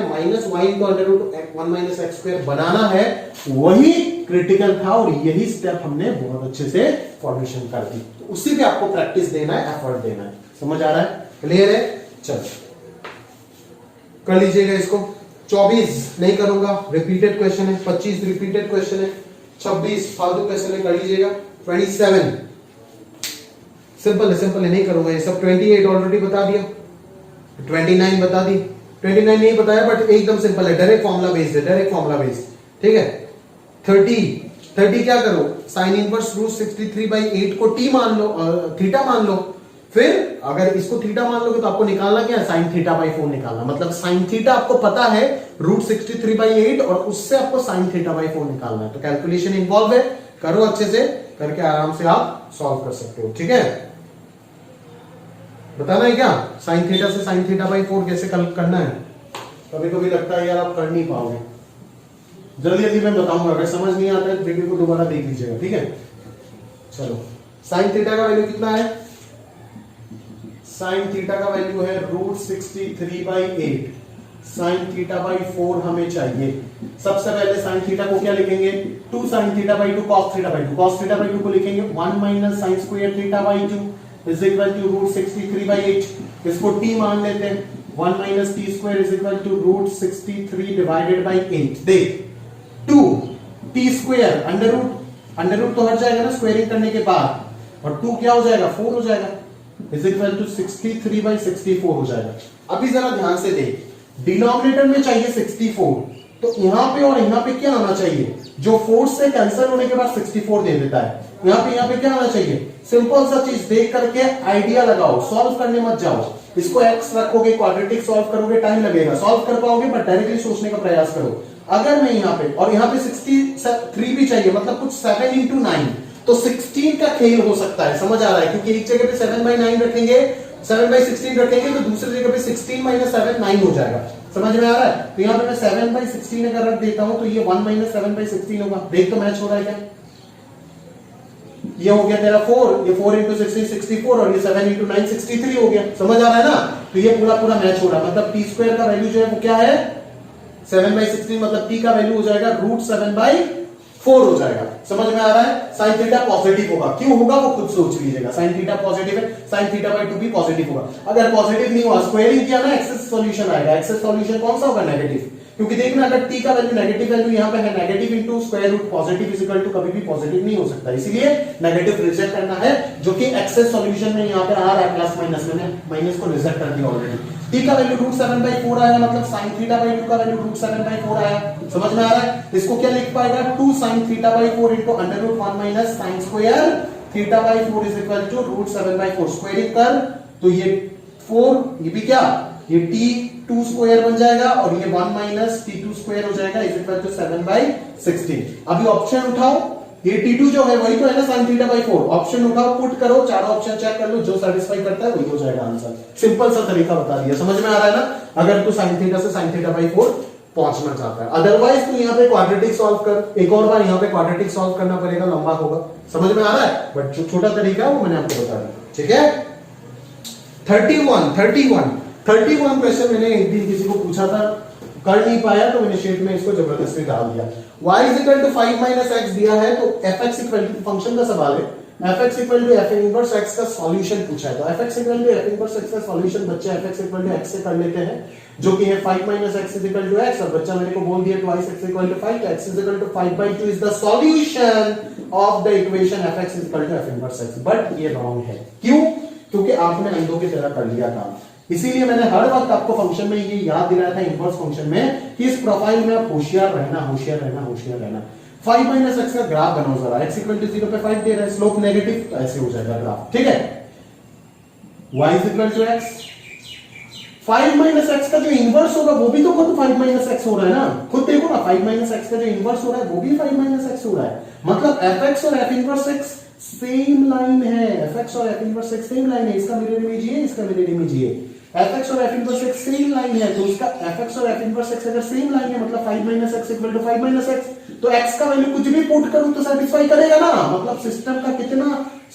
minus y × √1 - x² बनाना है, वही क्रिटिकल था, और यही स्टेप हमने बहुत अच्छे से फॉर्मेशन कर दी। तो उसी पे आपको प्रैक्टिस देना है, एफर्ट देना है। समझ आ रहा है? क्लियर है? चलो कर लीजिएगा इसको। 24 नहीं करूंगा, रिपीटेड क्वेश्चन है। 25 रिपीटेड क्वेश्चन है। 26 फालतू क्वेश्चन है, कर लीजिएगा। 27 सिंपल है, नहीं करूंगा ये सब। 28 ऑलरेडी बता दिया, 29 बता दी। 29 नहीं बताया, बट एकदम सिंपल है, डायरेक्ट फॉर्मूला बेस्ड, ठीक है। 30 क्या करो, साइन इनवर्स √63/8 को t मान लो, थीटा मान लो। फिर अगर इसको थीटा मान लोगे तो आपको निकालना क्या है, sin θ/4 निकालना। मतलब sin थीटा आपको पता है √63/8, और उससे आपको sin θ/4 निकालना है। तो कैलकुलेशन इन्वॉल्व है, करो अच्छे से, करके आराम से आप सॉल्व कर सकते हो, ठीक है। बताना है क्या, sin थीटा से sin θ/4 कैसे करना है। कभी कभी लगता है यार आप कर नहीं पाओगे, जल्दी मैं बताऊंगा। अगर समझ नहीं आता है वीडियो को दोबारा देख लीजिएगा, ठीक है। चलो, sin थीटा का वैल्यू कितना है, sin थीटा का वैल्यू है √63/8। sin θ/4 हमें चाहिए। सबसे पहले sin थीटा को क्या लिखेंगे, 2 sin θ/2 cos θ/2। cos θ/2 को लिखेंगे 1 - sin² θ/2 इज इक्वल टू √63/8। इसको t मान लेते हैं, 1 - t² इज इक्वल टू √63/8। देख 2 t² अंडर रूट तो हट जाएगा ना स्क्वायरिंग करने के बाद, और 2 क्या हो जाएगा 4 हो जाएगा, इज इक्वल टू 63/64 हो जाएगा। अभी जरा ध्यान से देख, डिनोमिनेटर में चाहिए 64, तो यहां पे और यहां पे क्या आना चाहिए, जो 4 से कैंसिल होने के बाद 64 दे देता है, यहां पे क्या आना चाहिए, सिंपल सा चीज देख करके आइडिया लगाओ, सॉल्व करने मत जाओ। इसको x रखोगे, क्वाड्रेटिक सॉल्व करोगे, टाइम लगेगा, सॉल्व कर पाओगे बट डायरेक्टली सोचने का प्रयास करो। अगर मैं यहाँ पे और यहाँ पे 63 भी चाहिए, मतलब कुछ 7 into 9, तो 16 का खेल हो सकता है, समझ आ रहा है, क्योंकि एक जगह पे 7/9 रखेंगे, 7/16 रखेंगे, तो दूसरी जगह पे 16 - 7 9 हो जाएगा, समझ में आ रहा है। तो यहाँ पे मैं 7/16 अगर रख देता हूं तो ये 1 - 7/16 होगा। देख तो मैच हो रहा है क्या, ये हो गया तेरा 4, ये 4 into 16 64, और ये 7 into 9 63 हो गया, समझ आ रहा है ना। तो ये पूरा मैच हो रहा है, मतलब टी स्क्वायर का वैल्यू जो है वो क्या है 7/16, मतलब टी का वैल्यू हो जाएगा √7/4 हो जाएगा, समझ में आ रहा है। साइन थीटा पॉजिटिव होगा, क्यों होगा वो खुद सोच लीजिएगा, साइन थीटा पॉजिटिव है, साइन थीटा/2 भी पॉजिटिव होगा। अगर पॉजिटिव नहीं हुआ, स्क्वायरिंग किया ना, एक्सेस सॉल्यूशन आएगा। एक्सेस सॉल्यूशन कौन सा होगा, नेगेटिव, क्योंकि देखना अगर टी का वैल्यू नेगेटिव वैल्यू यहां पे है, negative into square root positive is equal to कभी भी पॉजिटिव नहीं हो सकता, इसीलिए नेगेटिव रिजेक्ट करना है, जो कि एक्सेस सॉल्यूशन में यहां पे आ रहा है प्लस माइनस, मैंने माइनस को रिजेक्ट कर दिया ऑलरेडी। टी का वैल्यू √7/4 आया, मतलब sin θ/2 का वैल्यू √7/4 आया, समझ में आ रहा है। इसको क्या लिख पाएगा 2 sin θ/4 into √1 - sin square θ/4 is equal to √7/4, squaring कर तो ये 4, ये भी क्या, ये t2 स्क्वायर बन जाएगा, और ये 1 - t2 स्क्वायर हो जाएगा, इज इक्वल टू 7/16। अभी ऑप्शन उठाओ, ये t2 जो है वही तो है ना sin θ/4, ऑप्शन उठाओ, पुट करो, चारों ऑप्शन चेक कर लो, जो सेटिस्फाई करता है वही हो जाएगा आंसर। सिंपल सा तरीका बता दिया, समझ में आ रहा है ना। अगर तू sin θ से sin θ/4 पहुंचना चाहता है, अदरवाइज तू यहाँ पे क्वाड्रेटिक सॉल्व कर, एक और बार यहाँ पे क्वाड्रेटिक सॉल्व करना पड़ेगा, लंबा होगा, समझ में आ रहा है, बट जो छोटा तरीका है वो मैंने आपको बता दिया, ठीक है। 31 क्वेश्चन मैंने एक दिन किसी को पूछा था, कर नहीं पाया, तो मैंने शीट में इसको जबरदस्ती डाल दिया। y = 5 - x दिया है, तो fx = फंक्शन का सवाल है, fx = f इनवर्स x का सॉल्यूशन पूछा है, तो fx = f इनवर्स x का सॉल्यूशन बच्चे fx = x से कर लेते हैं, जो कि है 5 - x = x, और बच्चा मेरे को बोल दिया twice x = 5, तो x = 5/2 is the solution of the equation fx = f inverse x, but ये रॉन्ग है, क्यों, क्योंकि आपने अंधों की तरह कर लिया काम। इसीलिए मैंने हर वक्त आपको फंक्शन में ये याद दिलाया था, इनवर्स फंक्शन में, कि इस प्रोफाइल में आप होशियार रहना। 5 - x का ग्राफ बनाओ जरा, x = 0 पे 5 दे रहा है, स्लोप नेगेटिव, तो ऐसे हो जाएगा ग्राफ, ठीक है। y = x, 5 - x का जो इनवर्स होगा वो भी तो खुद 5 - x हो रहा है ना, खुद देखो ना, 5 - x का जो इनवर्स हो रहा है वो भी 5 - x हो रहा है, मतलब fx और f inverse x same line है, fx और f inverse x same line है, इसका मिरर इमेज ये, इसका मिरर इमेज ये, fx और f inverse x same line है, तो इसका fx और f इनवर्स x अगर सेम लाइन है, मतलब 5 - x = 5 - x, तो x का वैल्यू कुछ भी पुट करूं तो सेटिस्फाई करेगा ना, मतलब सिस्टम का कितना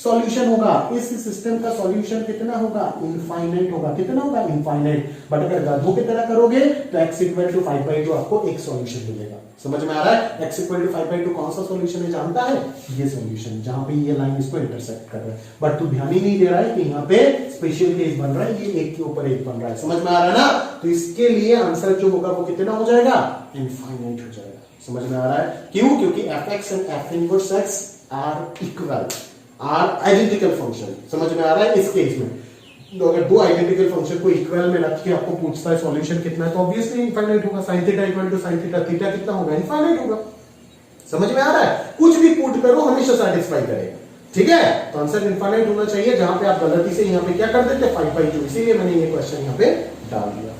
सॉल्यूशन होगा, इस सिस्टम का सॉल्यूशन कितना होगा, इनफाइनाइट होगा, कितना होगा, इनफाइनाइट। बट अगर गधों की तरह करोगे तो x = 5/2 आपको एक सॉल्यूशन मिलेगा, समझ में आ रहा है। x = 5/2 कौन सा सॉल्यूशन है जानता है, ये सॉल्यूशन जहां पे ये लाइन इसको इंटरसेक्ट कर रहा है, बट तू ध्यान ही नहीं दे रहा है कि यहाँ पे स्पेशल केस बन रहा है, ये एक के ऊपर एक बन रहा है, समझ में आ रहा है ना। तो इसके लिए आंसर जो होगा वो कितना हो जाएगा, इनफाइनाइट हो जाएगा, समझ में आ रहा है, क्यों, क्योंकि fx and f inverse x are equal, are identical function, समझ में आ रहा है। इस केस में तो अगर दो आइडेंटिकल फंक्शन को इक्वल में रख के आपको पूछता है सॉल्यूशन कितना है, तो ऑब्वियसली इनफाइनाइट होगा। sin θ = sin θ, थीटा कितना होगा, इनफाइनाइट होगा, समझ में आ रहा है। कुछ भी पुट करो हमेशा सेटिस्फाई करेगा, ठीक है। तो आंसर इनफाइनाइट होना चाहिए, जहां पे आप गलती से यहाँ पे क्या कर देते 5/2, इसीलिए मैंने ये क्वेश्चन यहाँ पे डाल दिया।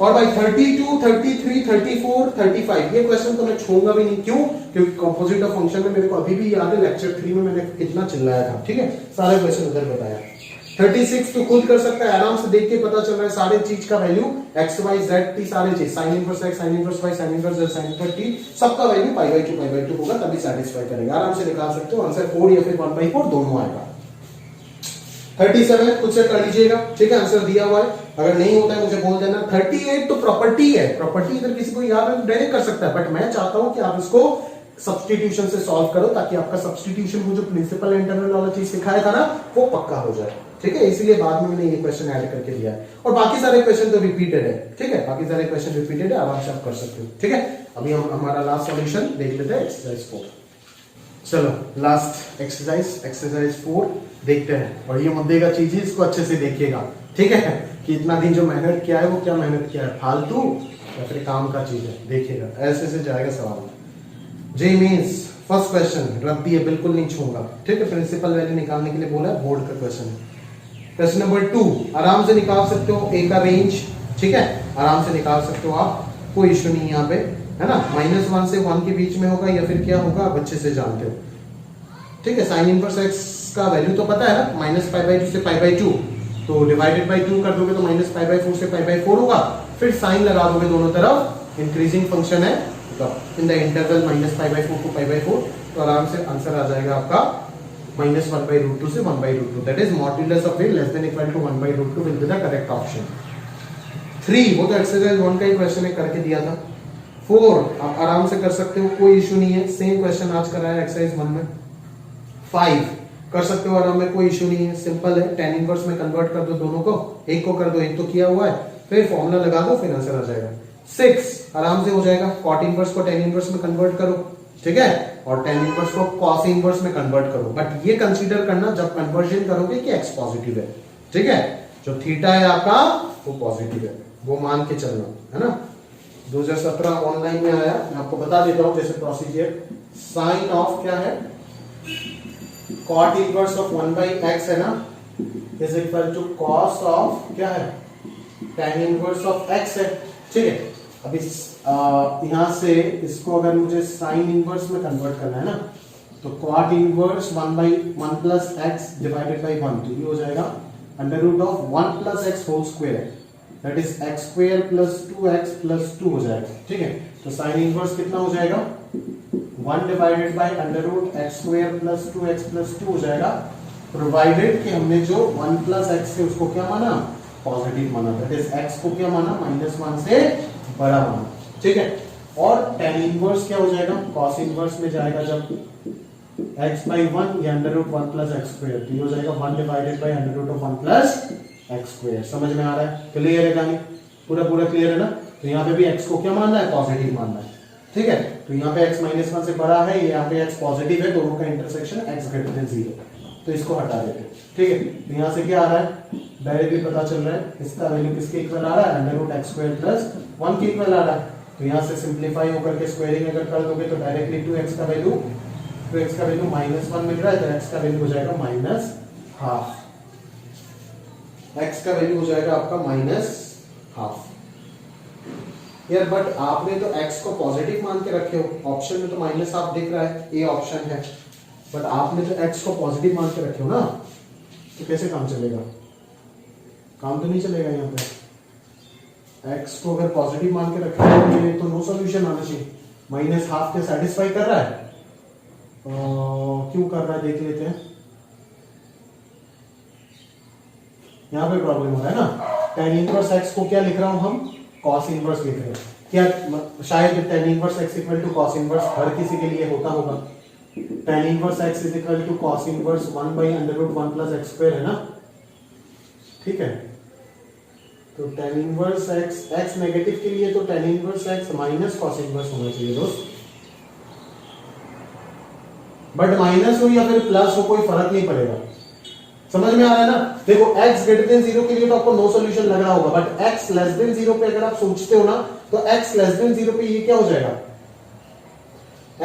और भाई 32, 33, 34, 35 ये क्वेश्चन तो मैं छोड़ूंगा भी नहीं, क्यों, क्योंकि कंपोजिट ऑफ फंक्शन में मेरे को अभी भी याद है लेक्चर 3 में मैंने कितना चिल्लाया था, ठीक है, सारे क्वेश्चन उधर बताया। 36 तो खुद कर सकता है, आराम से देख के पता चल रहा है सारे चीज का value x y z t, सारे चीज sin inverse x, sin inverse y, sin inverse z, sin inverse t, सबका वैल्यू π/2 होगा, तभी सेटिस्फाई करेगा। आराम से निकाल सकते हो, आंसर 4 या फिर 1/4 दोनों आएगा। 37 खुद से कर लीजिएगा, ठीक है, आंसर दिया हुआ है, अगर नहीं होता है मुझे बोल देना। 38 तो प्रॉपर्टी है, प्रॉपर्टी इधर किसी को याद डायरेक्ट कर सकता है, बट मैं चाहता हूं कि आप इसको सब्स्टिट्यूशन से सॉल्व करो, ताकि आपका सब्स्टिट्यूशन वो जो प्रिंसिपल इंटरवल वाला चीज सिखाया था ना वो पक्का हो जाए, ठीक है। इसलिए बाद में मैंने ये क्वेश्चन ऐड करके दिया है, और बाकी सारे क्वेश्चन तो रिपीटेड है, ठीक है, बाकी सारे क्वेश्चन रिपीटेड है, आराम से आप कर सकते हो, ठीक है। अभी हम हमारा लास्ट सॉल्यूशन देख लेते हैं, एक्सरसाइज 4। चलो लास्ट एक्सरसाइज 4 देखते हैं, और ये मुद्दे का चीज है, इसको अच्छे से देखिएगा, ठीक है, कि इतना दिन जो मेहनत किया है वो क्या मेहनत किया है, फालतू या फिर काम का चीज है, देखिएगा ऐसे से जाएगा सवाल। जे मीन्स फर्स्ट क्वेश्चन रद्दी है, बिल्कुल नहीं छूंगा, ठीक है, प्रिंसिपल वैल्यू निकालने के लिए बोला है, बोर्ड का क्वेश्चन है। क्वेश्चन नंबर 2 आराम से निकाल सकते हो, ए का रेंज, ठीक है, आराम से निकाल सकते हो आप, कोई इश्यू नहीं यहाँ पे, है ना, -1 से 1 के बीच में होगा या फिर क्या होगा आप अच्छे से जानते हो, ठीक है। साइन इनवर्स एक्स का वैल्यू तो पता है ना, -π/2 से π/2, तो डिवाइडेड बाय 2 कर दोगे तो -π/4 से π/4 होगा, फिर साइन लगा दोगे दोनों तरफ, इंक्रीजिंग फंक्शन है तो इन द इंटरवल -π/4 to π/4, तो आराम से आंसर आ जाएगा आपका -1/√2 से 1/√2, that is modulus of a less than equal to 1/√2 will be the correct option. 3 वो तो एक्सरसाइज 1 का ही क्वेश्चन है, करके दिया था। 4 आप आराम से कर सकते हो, कोई इशू नहीं है, सेम क्वेश्चन आज कराया एक्सरसाइज 1 में। 5 कर सकते हो आराम में, कोई इशू नहीं है, सिंपल है, tan इनवर्स में कन्वर्ट कर दो दोनों को, एक को कर दो, एक तो किया हुआ है, फिर फॉर्मूला लगा दो, फिर आंसर आ जाएगा। 6 आराम से हो जाएगा, cot इनवर्स को tan इनवर्स में कन्वर्ट करो, ठीक है, और tan इनवर्स को cos इनवर्स में कन्वर्ट करो, बट ये कंसीडर करना जब कन्वर्जन करोगे कि x पॉजिटिव है, ठीक है, जो थीटा है आपका वो पॉजिटिव है, वो मान के चलना, है ना। 2017 ऑनलाइन में आया, मैं आपको बता देता हूं जैसे प्रोसीजर, साइन ऑफ क्या है, cot इनवर्स ऑफ 1/x है ना, is equal to cos of क्या है, tan इनवर्स ऑफ x है, ठीक है। अब इस यहां से इसको अगर मुझे साइन इनवर्स में कन्वर्ट करना है ना, तो cot inverse 1/1 plus x divided by 1, तो ये हो जाएगा under root of 1 plus x whole square, that is x square plus 2x plus 2 हो जाएगा, ठीक है। तो साइन इनवर्स कितना हो जाएगा, 1 divided by under root x square plus 2x plus 2 हो जाएगा, प्रोवाइडेड कि हमने जो 1 प्लस x से उसको क्या माना, पॉजिटिव माना, दैट इज x को क्या माना, -1 से बड़ा माना, ठीक है। और tan इनवर्स क्या हो जाएगा, cos इनवर्स में जाएगा जब x/1 या under root 1 plus x square, तो ये हो जाएगा 1 divided by under root of 1 plus x square. समझ में आ रहा है, क्लियर है गानी, पूरा क्लियर है ना। तो यहाँ पे भी x को क्या मानना है, पॉजिटिव मानना है, ठीक है। तो यहाँ पे x -1 से बड़ा है, यहाँ पे x पॉजिटिव है, दोनों का इंटरसेक्शन x ग्रेटर देन 0, तो इसको हटा देते, ठीक है। तो यहाँ से क्या आ रहा है, डायरेक्टली पता चल रहा है, इसका वैल्यू किसके इक्वल आ रहा है, under root x square plus 1 के इक्वल आ रहा है। तो यहाँ से सिंप्लीफाई होकर के स्क्वायरिंग अगर कर दोगे तो डायरेक्टली 2x का वैल्यू -1 मिल रहा है, तो x का वैल्यू हो जाएगा -12, x का वैल्यू हो जाएगा आपका -12 यार। बट आपने तो x को पॉजिटिव मान के रखे हो, ऑप्शन में तो -12 दिख रहा है, ए ऑप्शन है, बट आपने तो x को पॉजिटिव मान के रखे हो ना, तो कैसे काम चलेगा, काम तो नहीं चलेगा। यहाँ पे x को अगर पॉजिटिव मान के रखे हो तो नो सॉल्यूशन आना चाहिए, -12 के सेटिस्फाई कर रहा है, क्यों कर रहा है देख लेते हैं। यहाँ पे प्रॉब्लम हो रहा है ना, tan इनवर्स x को क्या लिख रहा हूं हम, cos इनवर्स लिख रहे हैं, क्या शायद tan inverse x equal to cos inverse हर किसी के लिए होता होगा, tan inverse x is equal to cos inverse 1 by under root 1 plus x square है ना, ठीक है। तो tan इनवर्स x नेगेटिव के लिए तो tan inverse x minus cos inverse होना चाहिए दोस्त, बट माइनस हो या फिर प्लस हो कोई फर्क नहीं पड़ेगा, समझ में आ रहा है ना। देखो x ग्रेटर देन 0 के लिए तो आपको नो सॉल्यूशन लग रहा होगा, बट x लेस देन 0 पे अगर आप सोचते हो ना, तो x लेस देन 0 पे ये क्या हो जाएगा,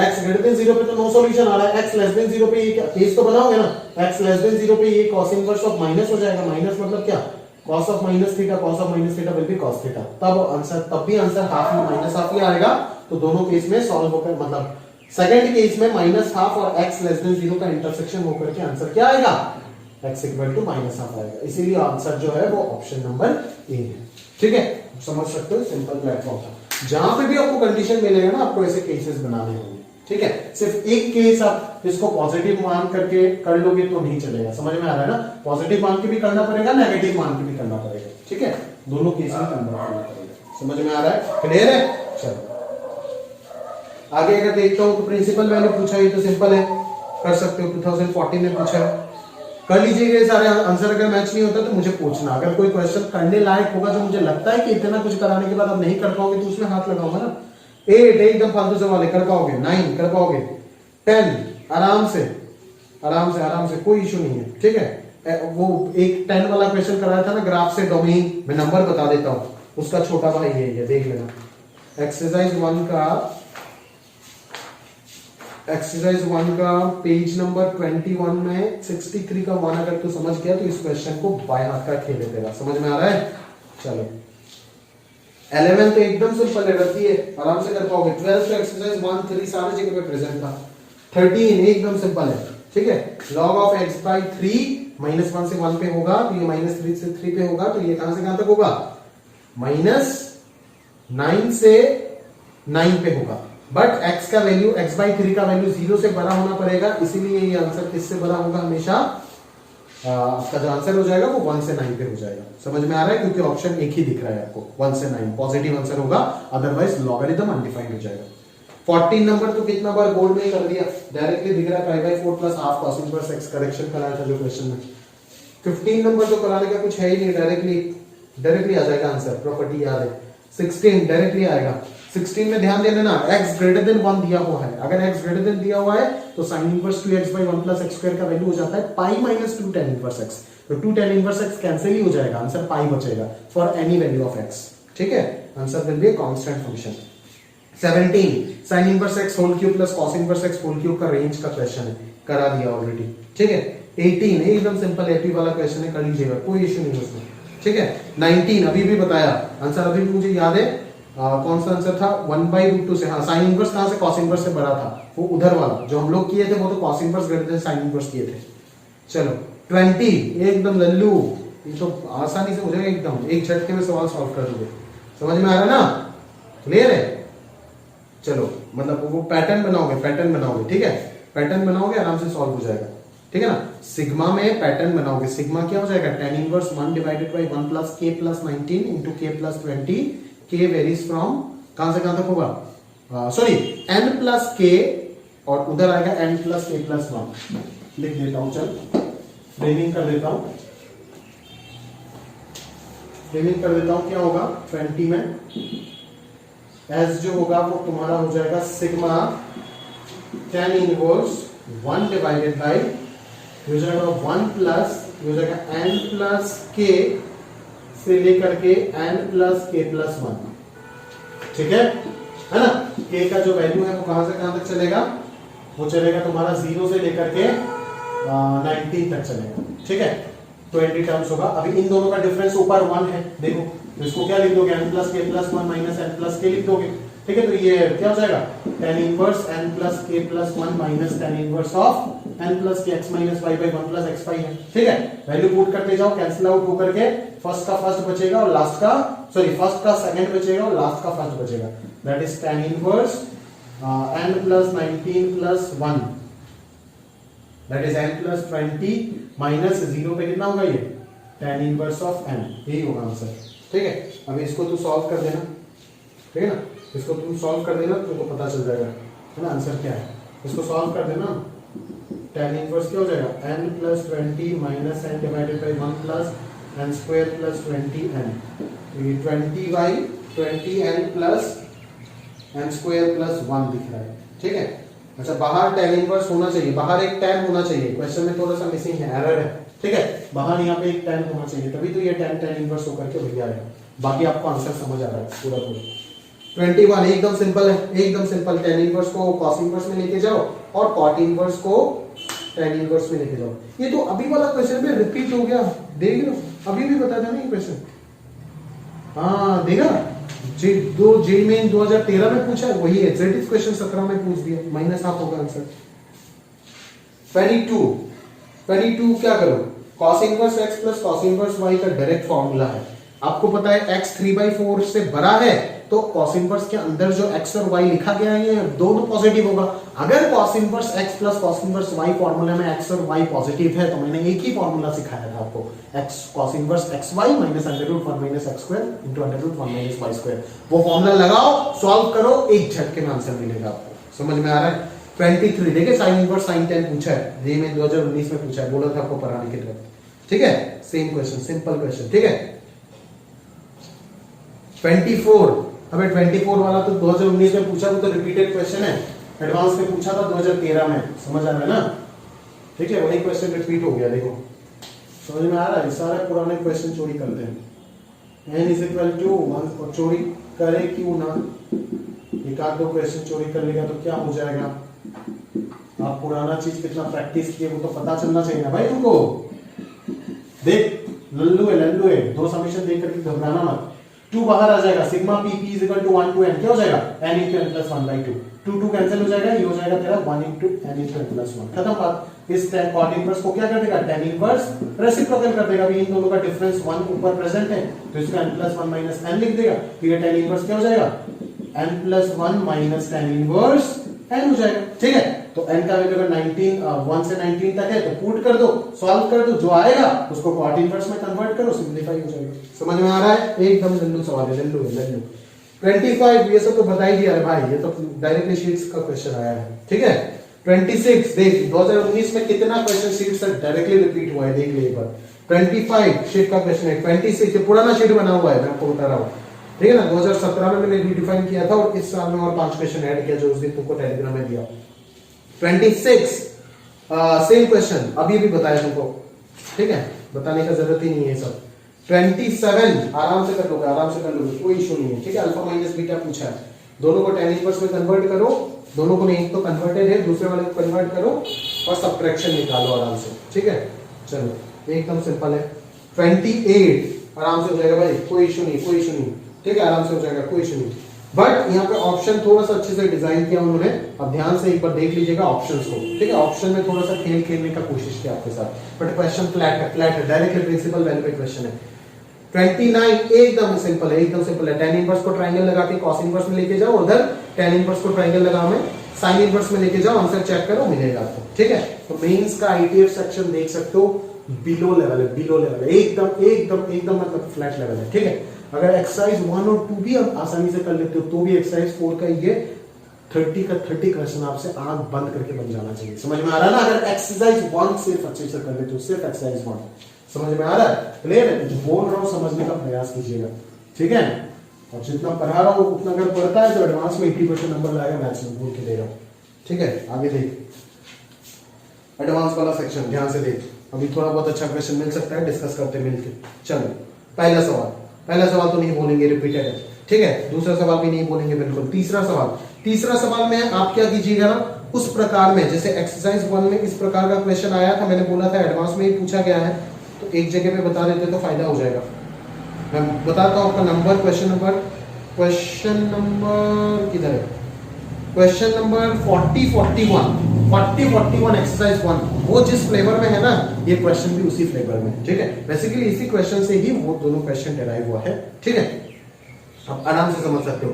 x ग्रेटर देन 0 पे तो नो सॉल्यूशन आ रहा है, x लेस देन 0 पे ये क्या केस तो बनाओगे ना, x लेस देन 0 पे ये cos इनवर्स ऑफ माइनस हो जाएगा, माइनस मतलब क्या, cos of minus theta, cos of minus theta will be cos theta, तब भी आंसर हाफ में -12 ही आएगा। तो दोनों केस में सॉल्व होकर, मतलब सेकंड केस में -12 और x लेस देन 0 का इंटरसेक्शन होकर के आंसर क्या आएगा, x इक्वल टू -12 आएगा, इसीलिए आंसर जो है वो ऑप्शन नंबर ए है, ठीक है। समझ सकते हो, सिंपल प्लेटफॉर्म था, जहां पे भी आपको कंडीशन मिलेगा ना, आपको ऐसे केसेस बनाने होंगे, ठीक है। सिर्फ एक केस आप इसको पॉजिटिव मान करके कर लोगे तो नहीं चलेगा, समझ में आ रहा है ना, पॉजिटिव मान के भी करना पड़ेगा, नेगेटिव मान के भी करना पड़ेगा, ठीक है, दोनों केस में कन्वर्ट करना पड़ेगा, समझ में आ रहा है, क्लियर है। चलो आगे अगर देखता हूं तो प्रिंसिपल वैल्यू पूछा, ये तो सिंपल है, कर सकते हो, 2014 में पूछा है, कर लीजिएगा सारे आंसर। अगर मैच नहीं होता तो मुझे पूछना, अगर कोई क्वेश्चन करने लायक होगा जो मुझे लगता है कि इतना कुछ कराने के बाद आप नहीं कर पाओगे तो उसमें हाथ लगाऊंगा ना। 8 एकदम फालतू सवाल है, कर पाओगे, 9 कर पाओगे, 10 आराम से आराम से आराम से, कोई इशू नहीं है, ठीक है। वो एक 10 वाला क्वेश्चन कराया था ना ग्राफ से डोमेन, मैं नंबर बता देता हूं, उसका छोटा भाई है ये, देख लेना। एक्सरसाइज 1 का पेज नंबर 21 में 63 का 1 अगर तू समझ गया तो इस क्वेश्चन को बाएं हाथ का खेल देगा। समझ में आ रहा है? चलो 11 तो एकदम सिंपल है, रखती है, आराम से कर पाओगे। 12 तो एक्सरसाइज 1, 3 सारे जगह पे प्रेजेंट था। 13 एकदम सिंपल है, ठीक है। log ऑफ x बाई 3 -1 से 1 पे होगा, तो ये -3 से 3 पे होगा, तो ये कहां से कहां तक होगा? -9 से 9 पे होगा। बट x का वैल्यू, x बाई 3 का वैल्यू 0 से बड़ा होना पड़ेगा, इसीलिए ये आंसर किससे बड़ा होगा? हमेशा आपका जो आंसर हो जाएगा वो 1 से 9 पे हो जाएगा। समझ में आ रहा है? क्योंकि ऑप्शन एक ही दिख रहा है आपको, 1 से 9 पॉजिटिव आंसर होगा, अदरवाइज लॉगरिथम अनडिफाइंड हो जाएगा। 14 नंबर तो कितना बार बोर्ड में ही कर दिया, डायरेक्टली दिख रहा है, pi by 4 plus half cos inverse x correction कराया था जो क्वेश्चन में। 15 नंबर तो कराने का कुछ है ही नहीं, डायरेक्टली आ जाएगा आंसर, प्रॉपर्टी याद है। 16 डायरेक्टली आएगा। 16 में ध्यान देना ना, x ग्रेटर देन 1 दिया हुआ है, अगर x ग्रेटर देन दिया हुआ है तो sin inverse 2x by 1 plus x square का वैल्यू हो जाता है pi minus 2 tan inverse x, तो 2 tan इनवर्स x कैंसिल ही हो जाएगा, आंसर पाई बचेगा for any value of x, ठीक है। Answer will be constant function. 17 sin inverse x whole cube plus cos inverse x whole cube का रेंज का क्वेश्चन है, करा दिया ऑलरेडी, ठीक है। 18 एकदम सिंपल एपी वाला क्वेश्चन है, कर लीजिएगा, कोई इशू नहीं है उसमें, ठीक है। 19 अभी भी बताया, आंसर अभी भी मुझे याद है, कौन सा आंसर था? 1/√2 से, हाँ साइन इनवर्स कहां से? cos इनवर्स से बड़ा था, वो उधर वाला जो हम लोग किए थे वो तो cos inverse greater than sin inverse किए थे। चलो 20 एकदम लल्लू, ये तो आसानी से हो जाएगा एकदम, एक झटके में सवाल सॉल्व कर दोगे। समझ में आ रहा है ना? क्लियर है? चलो मतलब वो पैटर्न बनाओगे, ठीक है, पैटर्न बनाओगे आराम से सॉल्व हो जाएगा, ठीक है ना। सिग्मा में पैटर्न बनाओगे, सिग्मा क्या हो जाएगा? tan inverse 1 divided by 1 plus k plus 19 into k plus 20, k varies from कहां से कहां तक होगा? सॉरी n प्लस k और उधर आएगा n प्लस k प्लस 1। लिख देता हूं, चल फ्रेमिंग कर देता हूं, क्या होगा 20 में s जो होगा वो तुम्हारा हो जाएगा sigma tan inverse 1 divided bye, हो जाएगा 1 प्लस, हो जाएगा n प्लस k से लेकर के n प्लस k प्लस 1, ठीक है ना। k का जो वैल्यू है वो कहां से कहां तक चलेगा? वो चलेगा तुम्हारा 0 से लेकर के 19 तक चलेगा, ठीक है। 20 टर्म्स होगा। अभी इन दोनों का डिफरेंस ऊपर 1 है, देखो तो इसको क्या लिख दोगे? n plus k plus 1 minus n plus k लिख दोगे, ठीक है। तो ये क्या हो जाएगा? tan inverse n plus k plus 1 minus tan inverse of n plus k x minus y by 1 plus x y है, ठीक है। वैल्यू पुट करते जाओ, कैंसिल आउट होकर के फर्स्ट का फर्स्ट बचेगा और लास्ट का, सॉरी फर्स्ट का सेकंड बचेगा और लास्ट का फर्स्ट बचेगा, that is tan inverse n plus 19 plus 1, that is n plus 20 minus 0 पे कितना होगा? ये tan इनवर्स ऑफ n, यही होगा आंसर, ठीक है। अभी इसको तू सॉल्व कर देना, ठीक है ना, इसको तुम सॉल्व कर देना, तुमको पता चल जाएगा है ना आंसर क्या है। इसको सॉल्व कर देना, tan इनवर्स क्या हो जाएगा? n plus 20 minus n divided by 1 plus n square plus 20n, तो ये 20/20n plus n square plus 1 दिख रहा है, ठीक है। अच्छा बाहर tan इनवर्स होना चाहिए, बाहर एक tan होना चाहिए, क्वेश्चन में थोड़ा सा मिसिंग है, एरर है, ठीक है। बाहर यहाँ पे एक tan होना चाहिए, तभी तो ये tan इनवर्स होकर के भैया आएगा। बाकी आपको आंसर समझ आ रहा है पूरा। 21 एकदम सिंपल है, एकदम सिंपल। tan इनवर्स को cos इनवर्स में लेके जाओ और cot इनवर्स को tan इनवर्स में लेके जाओ। ये तो अभी वाला क्वेश्चन में रिपीट हो गया, देख लो अभी भी बताया था ना ये क्वेश्चन, हाँ देखा जे में 2013 में पूछा है, वही एग्जैक्ट क्वेश्चन 17 में पूछ दिया, माइनस हाफ होगा आंसर। 22 क्या करो? cos inverse x plus cos inverse y का डायरेक्ट फॉर्मूला है। आपको पता है x 3/4 से बड़ा है तो cos इनवर्स के अंदर जो x और y लिखा गया है ये दोनों पॉजिटिव होगा। अगर cos inverse x plus cos inverse y formula में x और y पॉजिटिव है तो मैंने एक ही फॉर्मूला सिखाया था आपको, x cos inverse xy minus √1 minus x square into √1 minus y square. वो फॉर्मूला लगाओ, सॉल्व करो, एक झटके में आंसर मिलेगा आपको। समझ में आ रहा है? 23 देखिए sin इनवर्स sin tan पूछा है, जे में 2019 में पूछा है, बोला था आपको पढ़ाने की तरफ, ठीक है। सेम क्वेश्चन, सिंपल क्वेश्चन, ठीक है। 24 अबे 24 वाला तो 2019 में पूछा, वो तो रिपीटेड क्वेश्चन है। एडवांस में पूछा था 2013 में, समझ आ रहा है ना? ठीक है, वही क्वेश्चन रिपीट हो गया, देखो समझ में आ रहा है? सारे पुराने क्वेश्चन चोरी करते हैं। n इज इक्वल टू 1 और चोरी करे क्यों ना, एक आध दो क्वेश्चन चोरी कर लेगा तो क्या हो जाएगा? आप पुराना चीज कितना प्रैक्टिस किए वो तो पता चलना चाहिए ना भाई तुमको। देख लल्लू है, दो समीशन देख करके घबराना मत। 2 बाहर आ जाएगा, sigma p p is equal to 1 to n, क्या हो जाएगा? n into n plus 1/2, 2 cancel हो जाएगा, ये हो जाएगा तेरा 1 into n into n plus 1, खत्म बात। इस कॉट इनवर्स को क्या कर देगा? tan इनवर्स रेसिप्रोकल कर देगा। अभी इन दोनों का डिफरेंस 1 ऊपर प्रेजेंट है तो इसका n प्लस 1 माइनस n लिख देगा, फिर ये tan इनवर्स क्या हो जाएगा? n plus 1 minus tan inverse n हो जाएगा। ठीक है, तो n का वैल्यू अगर 19 1 से 19 तक है तो पुट कर दो, सॉल्व कर दो, जो आएगा उसको कॉट इनवर्स में कन्वर्ट करो, सिंपलीफाई हो जाएगा। समझ में आ रहा है? एकदम लल्लू सवाल है, लल्लू। 25 ये सब तो बता ही दिया है भाई, ये तो डायरेक्टली शीट्स का क्वेश्चन आया है। ठीक है, 26 देख 2019 में कितना क्वेश्चन शीट से डायरेक्टली रिपीट हुआ है, देख ले एक बार। 25 शीट का क्वेश्चन है, 26 ये पुराना शीट बना हुआ है, मैं आपको बता रहा हूँ। ठीक है ना, 2017 में मैंने रिडिफाइन किया था और इस साल में और 5 क्वेश्चन ऐड किया जो उस दिन तुमको टेलीग्राम में दिया। 26 सेम क्वेश्चन अभी भी बताया तुमको, ठीक है, बताने का जरूरत ही नहीं है सब। 27 आराम से कर लोगे, कोई इशू नहीं है। ठीक है, अल्फा माइनस बीटा पूछा है, दोनों को tan इनवर्स में कन्वर्ट करो, दोनों को नहीं तो कन्वर्टेड है, दूसरे वाले को कन्वर्ट करो और सबट्रैक्शन निकालो आराम से। ठीक है, चलो एकदम सिंपल है। 28 आराम से हो जाएगा भाई, कोई इशू नहीं। ठीक है, आराम से हो जाएगा, कोई इशू नहीं। बट यहाँ पे ऑप्शन थोड़ा सा अच्छे से डिजाइन किया उन्होंने, अब ध्यान से एक बार देख लीजिएगा ऑप्शंस को। ठीक है, ऑप्शन में थोड़ा सा खेलने का कोशिश किया आपके साथ, बट क्वेश्चन फ्लैट है, डायरेक्टली प्रिंसिपल वैल्यू पे क्वेश्चन है। 29 एकदम सिंपल है, tan इनवर्स को ट्रायंगल लगा के cos इनवर्स में लेके जाओ, उधर tan इनवर्स को ट्रायंगल लगा में sin इनवर्स में लेके जाओ, आंसर चेक करो, मिलेगा आपको। ठीक है, तो मेंस का आईटीएफ सेक्शन देख सकते हो, बिलो लेवल है, एकदम मतलब फ्लैट लेवल है। ठीक है, अगर एक्सरसाइज 1 और 2 भी आप आसानी से कर लेते हो तो भी एक्सरसाइज 4 का ये 30 का 30 क्वेश्चन आपसे आंख बंद करके बन जाना चाहिए। समझ में आ रहा है ना? अगर एक्सरसाइज 1 सिर्फ अच्छे से कर लेते हो, सिर्फ एक्सरसाइज 1 समझ में आ रहा है, क्लियर है? जो बोल रहा हूं समझने का प्रयास कीजिएगा। ठीक है, और जितना पढ़ा रहा हूं उतना अगर पढ़ता है तो एडवांस में 80% नंबर लाएगा, मैथ्स में बोल के दे रहा हूं। ठीक है, आगे देख एडवांस वाला सेक्शन, ध्यान से देख, अभी थोड़ा बहुत अच्छा क्वेश्चन मिल सकता है, डिस्कस करते मिलके। चलो पहला सवाल तो नहीं बोलेंगे, रिपीटेड है। ठीक है, दूसरा सवाल भी नहीं बोलेंगे बिल्कुल। तीसरा सवाल में आप क्या कीजिएगा ना, उस प्रकार में जैसे एक्सरसाइज 1 में इस प्रकार का क्वेश्चन आया था, मैंने बोला था एडवांस में ही पूछा गया है, तो एक जगह पे बता देते तो फायदा हो जाएगा। मैं बताता हूं आपका नंबर, क्वेश्चन नंबर किधर है? क्वेश्चन नंबर 41 एक्सरसाइज 1, वो जिस फ्लेवर में है ना, ये क्वेश्चन भी उसी फ्लेवर में। ठीक है, बेसिकली इसी क्वेश्चन से ही वो दोनों क्वेश्चन डेराइव हुआ है। ठीक है, आप आराम से समझ सकते हो।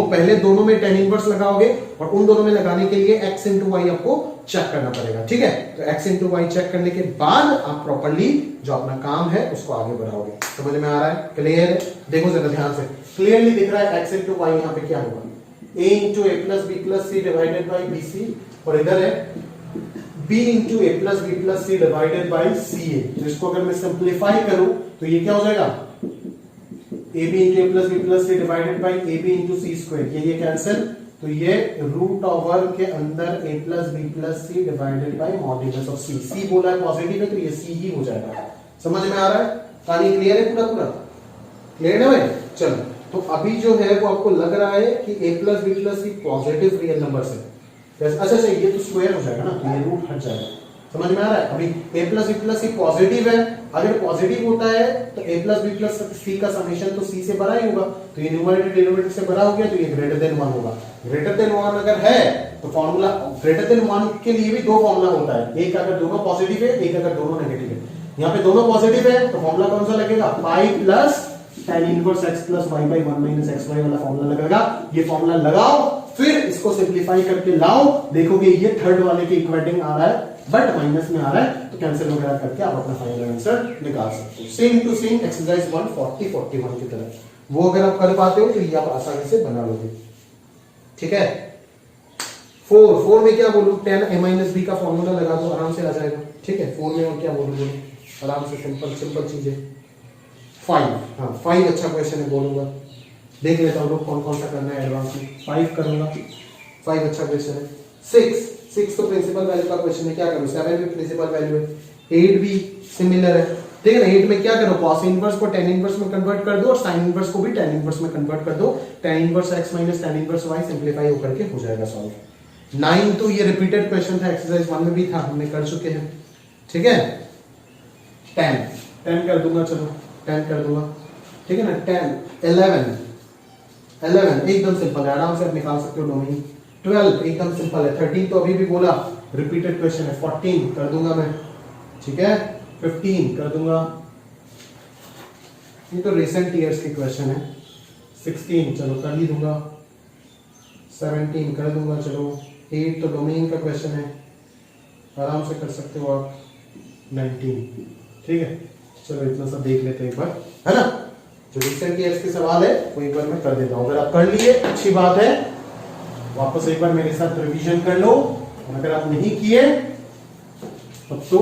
पहले दोनों में tan इनवर्स लगाओगे और उन दोनों में लगाने के लिए x into y आपको चेक करना पड़ेगा। ठीक है, तो x into y चेक करने के बाद आप प्रॉपर्ली जो अपना काम है उसको आगे बढ़ाओगे। समझ में आ रहा है? क्लियर है? देखो जरा ध्यान से, क्लियरली दिख रहा है x into y यहाँ पे क्या होगा, a into a plus b plus c divided by bc, और इधर है b into a plus b plus c divided by ca। तो इसको अगर मैं सिंप्लीफाई करूं तो ये क्या हो जाएगा, ab into a plus b plus c divided by ab into c square, ये कैंसिल, तो ये रूट ओवर के अंदर a plus b plus c divided by modulus of c। c बोला है पॉजिटिव है तो ये c ही हो जाएगा। समझ में आ रहा है? कहानी क्लियर है? पूरा क्लियर है भाई? चलो, तो अभी जो है वो आपको लग रहा है कि a plus b plus c positive real numbers है। अच्छा ये तो स्क्वायर हो जाएगा ना, तो ये रूट हट जाएगा। समझ में आ रहा है? अभी a plus b plus c positive है, अगर पॉजिटिव होता है तो a plus b plus c का समेशन तो c से बड़ा ही होगा, तो ये न्यूमरेटर डिनोमिनेटर से बड़ा हो गया, तो ये ग्रेटर देन 1 होगा। ग्रेटर देन 1 अगर है तो फॉर्मूला ग्रेटर देन 1 के लिए भी दो फॉर्मूला होता है, एक अगर दोनों पॉजिटिव है, एक अगर दोनों नेगेटिव है। यहाँ पे दोनों पॉजिटिव है तो फॉर्मूला कौन सा लगेगा, pi plus tan inverse x plus y by 1 minus xy वाला फॉर्मूला लगेगा। ये फॉर्मूला लगाओ, फिर इसको सिंप्लीफाई करके लाओ, देखोगे ये थर्ड वाले के इक्वेटिंग आ रहा है बट माइनस में आ रहा है, तो कैंसिल वगैरह करके आप अपना फाइनल आंसर निकाल सकते हो। सेम टू सेम एक्सरसाइज 140-41 की तरह, वो अगर आप कर पाते हो तो ये आप आसानी से बना लोगे। ठीक है, 4 में क्या बोलूं, tan a माइनस b का फॉर्मूला लगा दो, आराम से आ जाएगा। ठीक है, 4 में और क्या बोलूं, आराम से सिंपल चीजें। 5 अच्छा क्वेश्चन है, बोलूंगा देख लेता हूँ लोग कौन कौन सा करना है एडवांस में। 5 करूंगा, 5 अच्छा क्वेश्चन है। 6 तो प्रिंसिपल वैल्यू का क्वेश्चन है, क्या करूं? 7 भी प्रिंसिपल वैल्यू है, 8 भी सिमिलर है, ठीक है ना। 8 में क्या करो? cos इनवर्स को tan इनवर्स में कन्वर्ट कर दो और sin इनवर्स को भी tan इनवर्स में कन्वर्ट कर दो। tan inverse x minus tan inverse y simplify होकर के हो जाएगा सॉल्व। 9 तो ये रिपीटेड क्वेश्चन था, एक्सरसाइज 1 में भी था, हमने कर चुके हैं, ठीक है। 10 कर दूंगा, चलो 10 कर दूंगा, ठीक है ना। 10 11 एकदम सिंपल है, आराम से आप निकाल सकते हो डोमेन। 12 एकदम सिंपल है। 13 तो अभी भी बोला रिपीटेड क्वेश्चन है। 14 कर दूंगा मैं, ठीक है। 15 कर दूंगा, ये तो रिसेंट ईयर्स के क्वेश्चन है। 16 चलो कर ही दूंगा। 17 कर दूंगा, चलो। 8 तो डोमेन का क्वेश्चन है, आराम से कर सकते हो आप। 19, ठीक है। चलो इतना सब देख लेते हैं एक बार, है ना। जो रिसेंट ईयर्स के सवाल है वो एक बार मैं कर देता हूं। अगर आप कर लिए अच्छी बात है, वापस एक बार मेरे साथ रिवीजन कर लो। अगर आप नहीं किए तब तो,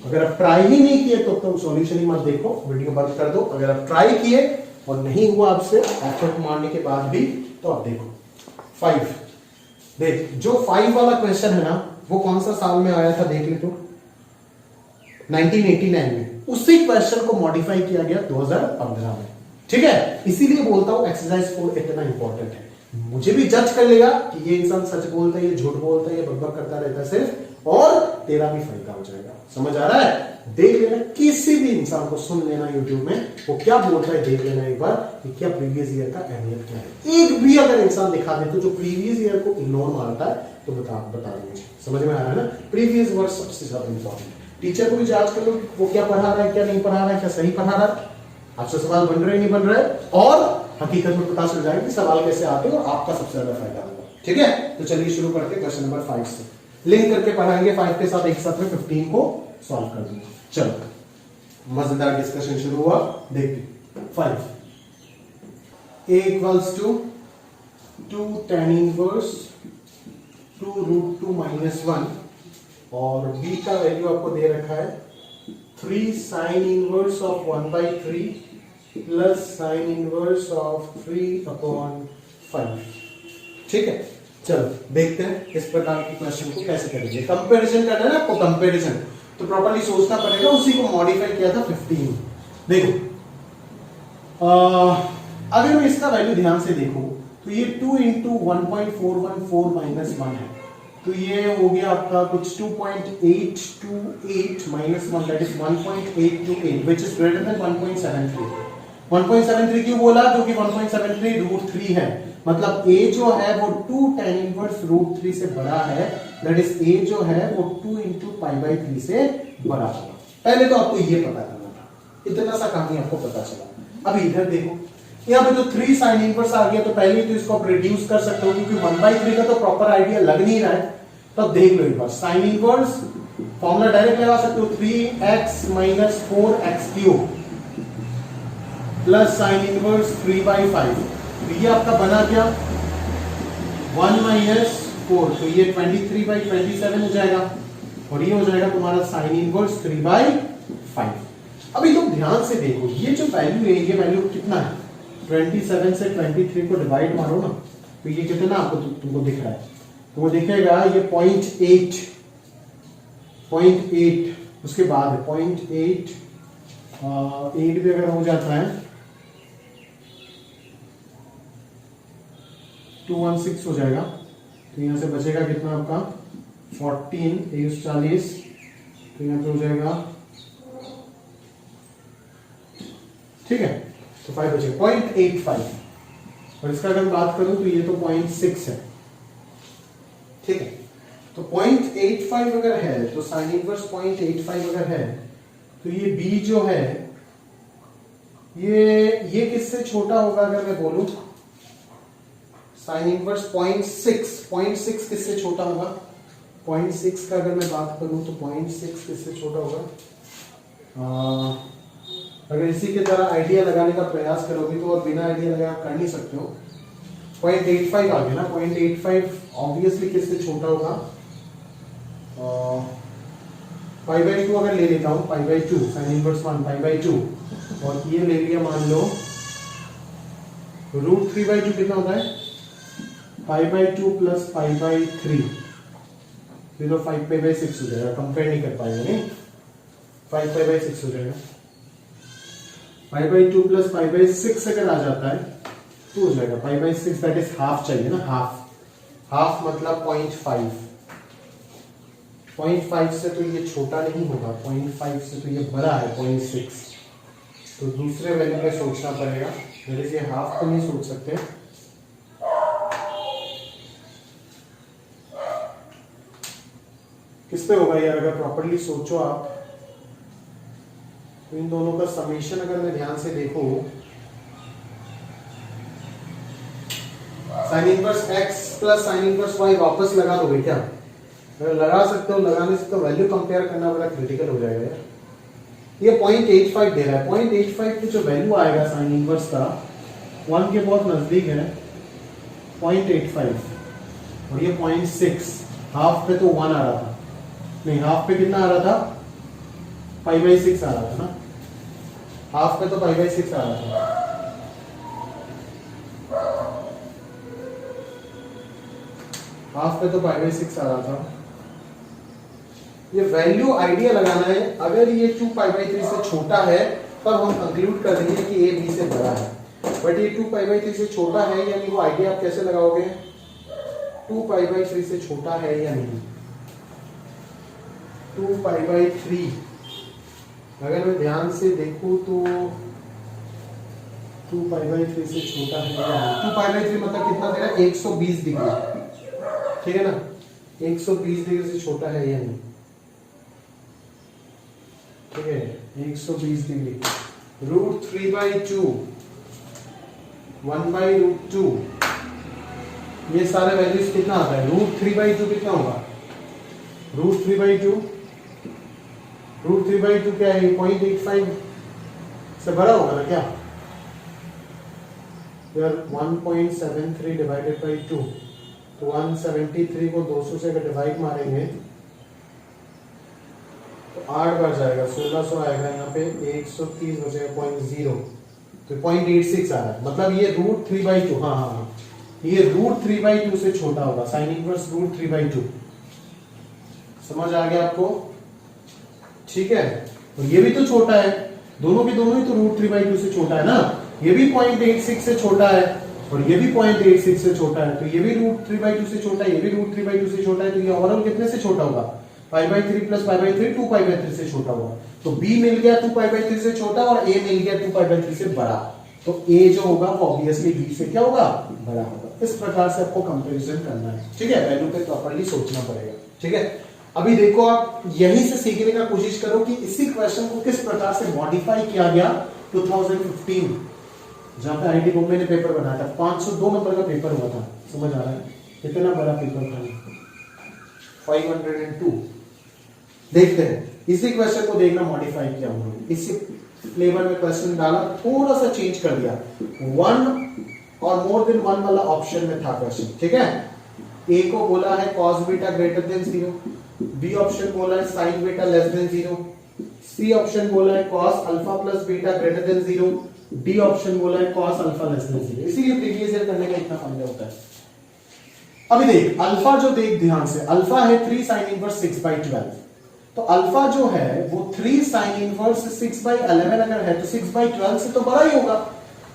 अगर आप ट्राई ही नहीं किए तो तुम सॉल्यूशन ही मत देखो, वीडियो बंद कर दो। अगर आप ट्राई किए और नहीं हुआ आपसे एफर्ट मारने के बाद भी, तो आप देखो 5। देख, जो 5 वाला क्वेश्चन है ना, वो कौन सा साल में आया था देख ले तो, 1989 में। उसी क्वेश्चन को मॉडिफाई किया गया 2015 में, ठीक है। इसीलिए बोलता हूं एक्सरसाइज 4 इतना इंपॉर्टेंट है। मुझे भी जज कर लेगा कि ये इंसान सच बोलता है, ये झूठ बोलता है, ये बकबक करता रहता है सिर्फ, और तेरा भी फायदा हो जाएगा। समझ आ रहा है? देख लेना, किसी भी इंसान को सुन लेना यूट्यूब में, वो क्या बोलता है देख लेना एक बार कि क्या प्रीवियस ईयर का अहमियत क्या है। एक भी अगर इंसान दिखा दे तो जो प्रीवियस ईयर को इग्नोर मारता है तो बता दीजिए। समझ में आ रहा है ना? प्रीवियस वर्ष सबसे ज्यादा इंपॉर्टेंट। टीचर को भी जांच कर लो वो क्या पढ़ा रहा है, क्या नहीं पढ़ा रहा है, क्या सही पढ़ा रहा है, आपसे सवाल बन रहे नहीं बन रहे, और हकीकत में पता चल जाएगा कि सवाल कैसे आते हैं और आपका सबसे ज्यादा फायदा होगा, ठीक है। तो चलिए शुरू करते हैं क्वेश्चन नंबर 5 से। लिंक करके पढ़ाएंगे 5 के साथ, एक साथ में 15 को सॉल्व कर दूंगा। चलो मजेदार डिस्कशन शुरू हुआ, देखते। 5 a equals to 2 tan inverse 2√2 - 1 और b का वैल्यू आपको दे रखा है 3 sin inverse of 1/3 plus sin inverse of 3/5, ठीक है। चलो देखते हैं इस प्रकार के क्वेश्चन को कैसे करेंगे। कंपैरिजन करना है ना आपको, कंपैरिजन तो प्रॉपर्ली सोचना पड़ेगा, उसी को मॉडिफाई किया था 15। देखो अगर मैं इसका वैल्यू ध्यान से देखूं तो ये 2 × 1.414 - 1 है, तो ये हो गया आपका कुछ 2.828 - 1, that is 1.828 which is greater than 1.73। 1.73 क्यों बोला? क्योंकि 1.73 √3 है, मतलब a जो है वो 2 tan इनवर्स √3 से बड़ा है, दैट इज a जो है वो 2 × π/3 से बड़ा होगा। पहले तो आपको ये पता करना था, इतना सा कहानी आपको पता चला। अब इधर देखो, यहाँ पे जो 3 sin इनवर्स आ गया, तो पहले तो इसको आप रिड्यूस कर सकते हो, क्योंकि 1/3 का तो प्रॉपर आइडिया लग नहीं रहा है। तो अब देख लो एक बार, sin इनवर्स फॉर्मूला डायरेक्ट लगा सकते हो, 3x - 4x³ plus sin inverse 3/5, तो ये आपका बना क्या 1 - 4, तो ये 23/27 हो जाएगा, और ये हो जाएगा तुम्हारा sin इनवर्स 3/5। अभी तुम ध्यान से देखो, ये जो वैल्यू है, ये वैल्यू कितना है? 27 से 23 को डिवाइड मारो ना, तो ये कितना आपको तुमको दिख रहा है? तो वो दिखेगा ये 0.8, उसके बाद 0.8 8 भी अगर हो जाता है 216 हो जाएगा, तो यहां से बचेगा कितना आपका 14, 40, तो यहां पे हो जाएगा, ठीक है। तो 5 बचेगा 0.85, और इसका अगर बात करूं तो ये तो 0.6 है, ठीक है। तो 0.85 अगर है तो sin इनवर्स 0.85 अगर है, तो ये b जो है ये किससे छोटा होगा? अगर मैं बोलूं sin इनवर्स 0.6 किससे छोटा होगा? 0.6 का अगर मैं बात करूं तो 0.6 किससे छोटा होगा? अगर इसी की तरह आइडिया लगाने का प्रयास करोगे तो और बिना आइडिया लगाए कर नहीं सकते हो। 0.85 आ गया ना, 0.85 ऑब्वियसली किससे छोटा होगा? π/2 अगर ले लेता हूं, π/2 sin इनवर्स 1 π/2, और ये ले लिया मान लो √3/2 कितना होता है? 5/2 प्लस 5/3, फिर तो 5/6 हो जाएगा, कंपेयर नहीं कर पाएंगे नहीं, 5/6 हो जाएगा। 5/2 प्लस 5/6 अगर आ जाता है तो हो जाएगा 5/6, दैट इज हाफ चाहिए ना, हाफ मतलब 0.5, 0.5 से तो ये छोटा नहीं होगा, 0.5 से तो ये बड़ा है 0.6, तो दूसरे वैल्यू पे सोचना पड़ेगा, मेरे से हाफ तो नहीं सोच सकते। किस पे होगा यार, अगर प्रॉपर्ली सोचो आप तो इन दोनों का समेशन अगर मैं ध्यान से देखो, sine inverse x plus sine inverse y वापस लगा दोगे क्या? अगर लगा सकते हो, लगाने से तो वैल्यू कंपेयर करना बड़ा क्रिटिकल हो जाएगा यार। ये 0.85 दे रहा है, 0.85 पे जो वैल्यू आएगा साइन इनवर्स का 1 के बहुत नजदीक है, 0.85, और ये 0.6, हाफ पे तो 1 आ रहा था, नहीं हाफ पे कितना आ रहा था, 5/6 आ रहा था ना, हाफ पे तो 5/6 आ रहा था, हाफ पे तो 5/6 आ रहा था। ये वैल्यू आइडिया लगाना है, अगर ये 2π/3 से छोटा है तब हम कंक्लूड कर देंगे कि a b से बड़ा है, बट ये 2π/3 से छोटा है या नहीं, वो आइडिया आप कैसे लगाओगे, 2π/3 से छोटा है या नहीं, 2π/3 अगर मैं ध्यान से देखूं तो 2π/3 से छोटा है या नहीं, 2π/3 मतलब कितना दे रहा है, 120 डिग्री, ठीक है ना, 120 डिग्री से छोटा है या नहीं, ठीक है, 120 डिग्री, √3/2, 1/√2, ये सारे वैल्यूज कितना आता है, √3/2 कितना होगा, √3/2 क्या है, 0.85 से बड़ा होगा ना क्या यार, 1.73 डिवाइडेड बाई 2, तो 173 को 200 से अगर डिवाइड मारेंगे तो 8 बार जाएगा, 1600 आएगा, यहाँ पे 130 बचेगा 0.0, तो 0.86 आ रहा है, मतलब ये √3/2, हाँ, ये √3/2 से छोटा होगा, साइन इनवर्स √3/2, समझ आ गया आपको, ठीक है, और ये भी तो छोटा है, दोनों के दोनों ही तो √3/2 से छोटा है ना, ये भी 0.86 से छोटा है और ये भी 0.86 से छोटा है, तो ये भी √3/2 से छोटा है, ये भी √3/2 से छोटा है, तो ये ओवरऑल कितने से छोटा होगा, 5/3 प्लस 5/3, 2π/3 से छोटा होगा, तो b मिल गया 2π/3 से छोटा और a मिल गया 2π/3 से बड़ा, तो a जो होगा वो ऑब्वियसली b से क्या होगा, बड़ा होगा। इस प्रकार से आपको कंपैरिजन करना है, ठीक है, वैल्यू पे प्रॉपर्ली सोचना पड़ेगा, ठीक है। अभी देखो आप यहीं से सीखने का कोशिश करो कि इसी क्वेश्चन को किस प्रकार से मॉडिफाई किया गया 2015, जहां पे आईआईटी बॉम्बे ने पेपर बनाया था, 502 नंबर का पेपर हुआ था, समझ आ रहा है कितना बड़ा पेपर था, 502। देखते हैं इसी क्वेश्चन को, देखना मॉडिफाई किया उन्होंने, इसी फ्लेवर में क्वेश्चन डाला, थोड़ा सा चेंज कर दिया, 1 और मोर देन 1 वाला ऑप्शन में था क्वेश्चन, ठीक है। ए को बोला है cos beta greater than 0, B option बोला है sin beta less than 0, C option बोला है cos alpha plus beta greater than 0, D option बोला है cos अल्फा लेस देन 0। इसीलिए प्रीवियस ईयर करने का इतना फायदा होता है। अभी देख अल्फा जो देख ध्यान से, अल्फा है 3 sin इनवर्स 6/12, तो अल्फा जो है वो 3 sin इनवर्स 6/11 अगर है तो 6/12 से तो बड़ा ही होगा,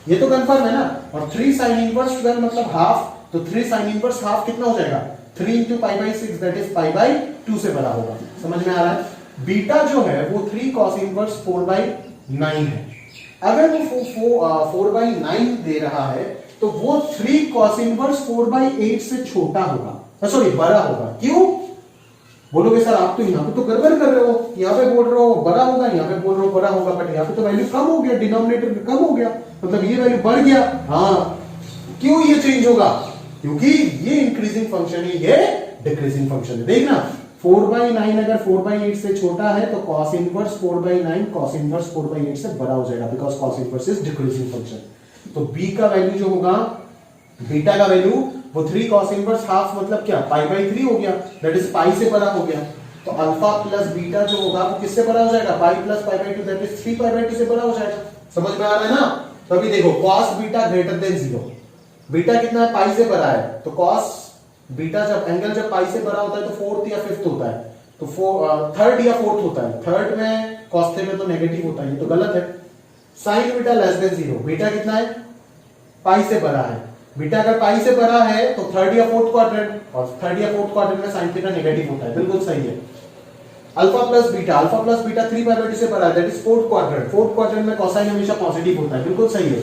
ये तो कंफर्म है ना, और 3 sin इनवर्स 12 मतलब हाफ, तो 3 sin इनवर्स हाफ कितना हो जाएगा, 3 into π/6 दैट इज π/2 से बड़ा होगा, समझ में आ रहा है। बीटा जो है वो 3 cos इनवर्स 4/9 है, अगर वो 4/9 दे रहा है तो वो 3 cos इनवर्स 4/8 से छोटा होगा, सॉरी बड़ा होगा। क्यों बोलोगे सर आप तो यहाँ पे तो गड़बड़ कर रहे हो, यहाँ पे बोल रहे हो बड़ा होगा, यहाँ पे बोल रहे हो बड़ा होगा, बट यहाँ पे तो वैल्यू कम हो गया, डिनोमिनेटर कम हो गया, मतलब ये वैल्यू बढ़ गया। हाँ, क्यों ये चेंज होगा, क्योंकि ये इंक्रीजिंग फंक्शन है, ये डिक्रीजिंग फंक्शन है। देखना 4/9 अगर 4/8 से छोटा है तो cos इनवर्स 4/9 cos इनवर्स 4/8 से बड़ा हो जाएगा, because cos inverse is decreasing function. तो b का वैल्यू जो होगा, बीटा का वैल्यू वो 3 cos इनवर्स हाफ मतलब क्या π/3 हो गया, दैट इज पाई से बड़ा हो गया। तो अल्फा प्लस बीटा जो होगा वो किससे बड़ा हो जाएगा, पाई प्लस π/2 दैट इज 3π/2 से बड़ा हो जाएगा, समझ में आ रहा है ना। तो अभी देखो cos beta greater than 0, beta कितना है, पाई से बड़ा है, तो कॉस बीटा जब एंगल जब पाई से बड़ा होता है तो फोर्थ या फिफ्थ होता है, तो थर्ड या फोर्थ होता है, थर्ड में कॉस थीटा तो नेगेटिव होता है, ये तो गलत है। Sign beta less than 0, beta कितना है, पाई से बड़ा है, बीटा अगर पाई से बड़ा है तो थर्ड या फोर्थ क्वाड्रेंट, और थर्ड या फोर्थ क्वाड्रेंट में साइन थीटा नेगेटिव होता है, बिल्कुल सही है। Alpha plus beta 3 pi by 2 से बड़ा है, that is fourth quadrant, fourth quadrant में कोसाइन हमेशा पॉजिटिव होता है, बिल्कुल सही है।